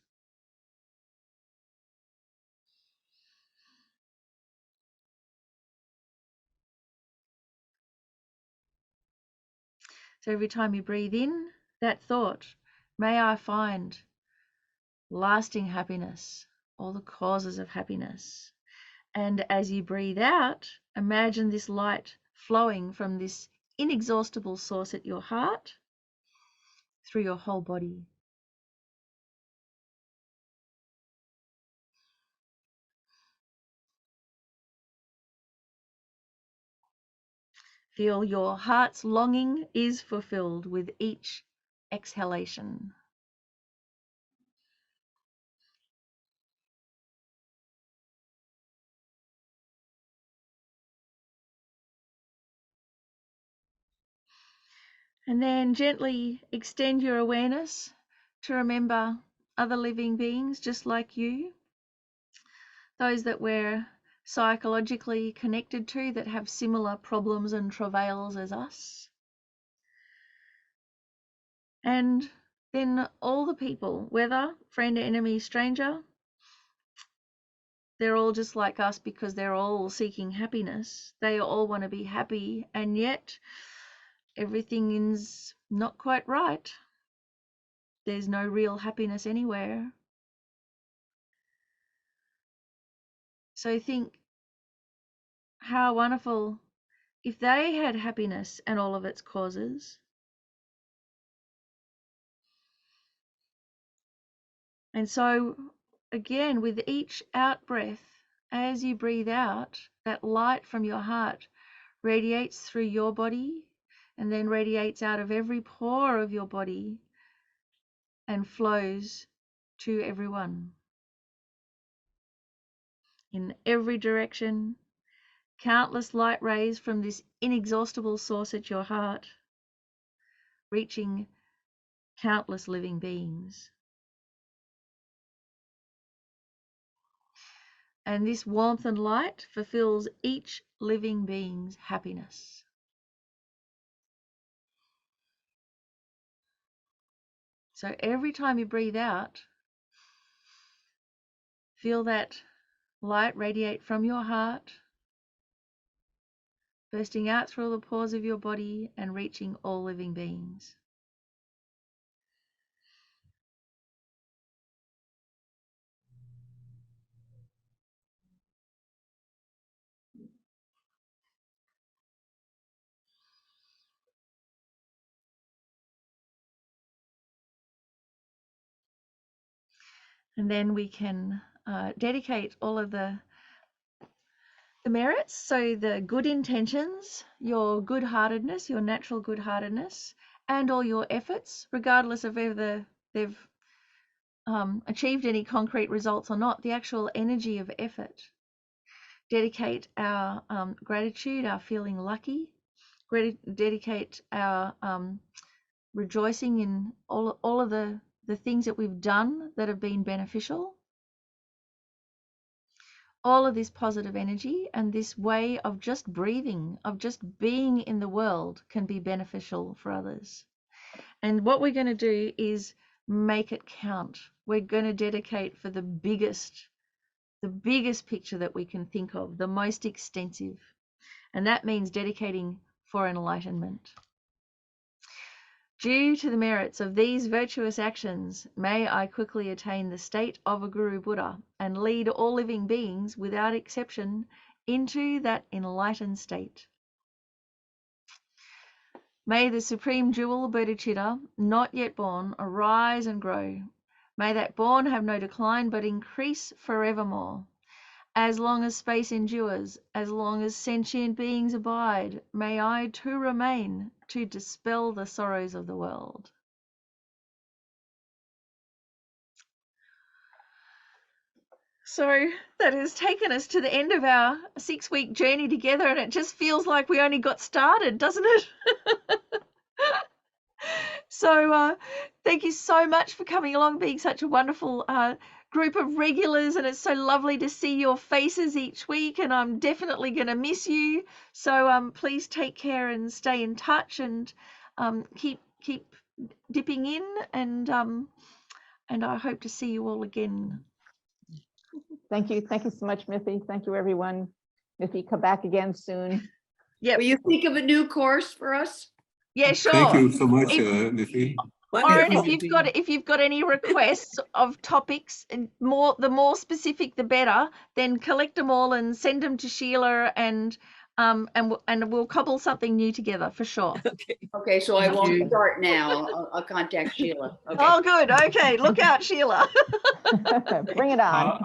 Speaker 2: So every time you breathe in that thought, may I find lasting happiness, all the causes of happiness. And as you breathe out, imagine this light flowing from this inexhaustible source at your heart, through your whole body. Feel your heart's longing is fulfilled with each exhalation. And then gently extend your awareness to remember other living beings just like you, those that we're psychologically connected to that have similar problems and travails as us. And then all the people, whether friend, enemy, stranger, they're all just like us because they're all seeking happiness. They all want to be happy, and yet everything is not quite right. There's no real happiness anywhere. So think how wonderful if they had happiness and all of its causes. And so again, with each out breath, as you breathe out, that light from your heart radiates through your body and then radiates out of every pore of your body and flows to everyone. In every direction, countless light rays from this inexhaustible source at your heart, reaching countless living beings. And this warmth and light fulfills each living being's happiness. So every time you breathe out, feel that light radiate from your heart, bursting out through all the pores of your body and reaching all living beings. And then we can dedicate all of the merits, so the good intentions, your good-heartedness, your natural good-heartedness, and all your efforts, regardless of whether they've achieved any concrete results or not, the actual energy of effort. Dedicate our gratitude, our feeling lucky, dedicate our rejoicing in all of the things that we've done that have been beneficial. All of this positive energy and this way of just breathing, of just being in the world, can be beneficial for others. And what we're going to do is make it count. We're going to dedicate for the biggest picture that we can think of, the most extensive. And that means dedicating for enlightenment. Due to the merits of these virtuous actions, may I quickly attain the state of a Guru Buddha and lead all living beings without exception into that enlightened state. May the supreme jewel bodhicitta, not yet born, arise and grow. May that born have no decline but increase forevermore. As long as space endures, as long as sentient beings abide, may I too remain to dispel the sorrows of the world. So that has taken us to the end of our 6-week journey together, and it just feels like we only got started, doesn't it? So thank you so much for coming along, being such a wonderful group of regulars, and it's so lovely to see your faces each week, and I'm definitely going to miss you. So please take care and stay in touch, and keep dipping in, and I hope to see you all again.
Speaker 6: Thank you so much, Miffi. Thank you, everyone. Miffi, come back again soon.
Speaker 2: Yeah.
Speaker 1: Will you think of a new course for us?
Speaker 2: Yeah, sure.
Speaker 7: Thank you so much, Miffi.
Speaker 2: Lauren, if you've got any requests of topics, and the more specific the better, then collect them all and send them to Sheila, and and we'll cobble something new together for sure.
Speaker 1: Okay, so I
Speaker 3: Thank
Speaker 1: won't
Speaker 3: you.
Speaker 1: start now. I'll contact Sheila. Okay.
Speaker 2: Oh, good. Okay, look out, Sheila.
Speaker 6: Bring it on.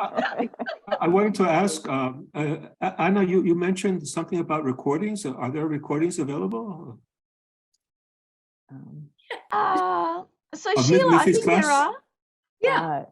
Speaker 7: I wanted to ask, Anna, you mentioned something about recordings. Are there recordings available?
Speaker 2: So
Speaker 7: Of
Speaker 2: Sheila, I
Speaker 7: Miffy's
Speaker 2: think there
Speaker 7: class?
Speaker 2: are.
Speaker 1: Yeah.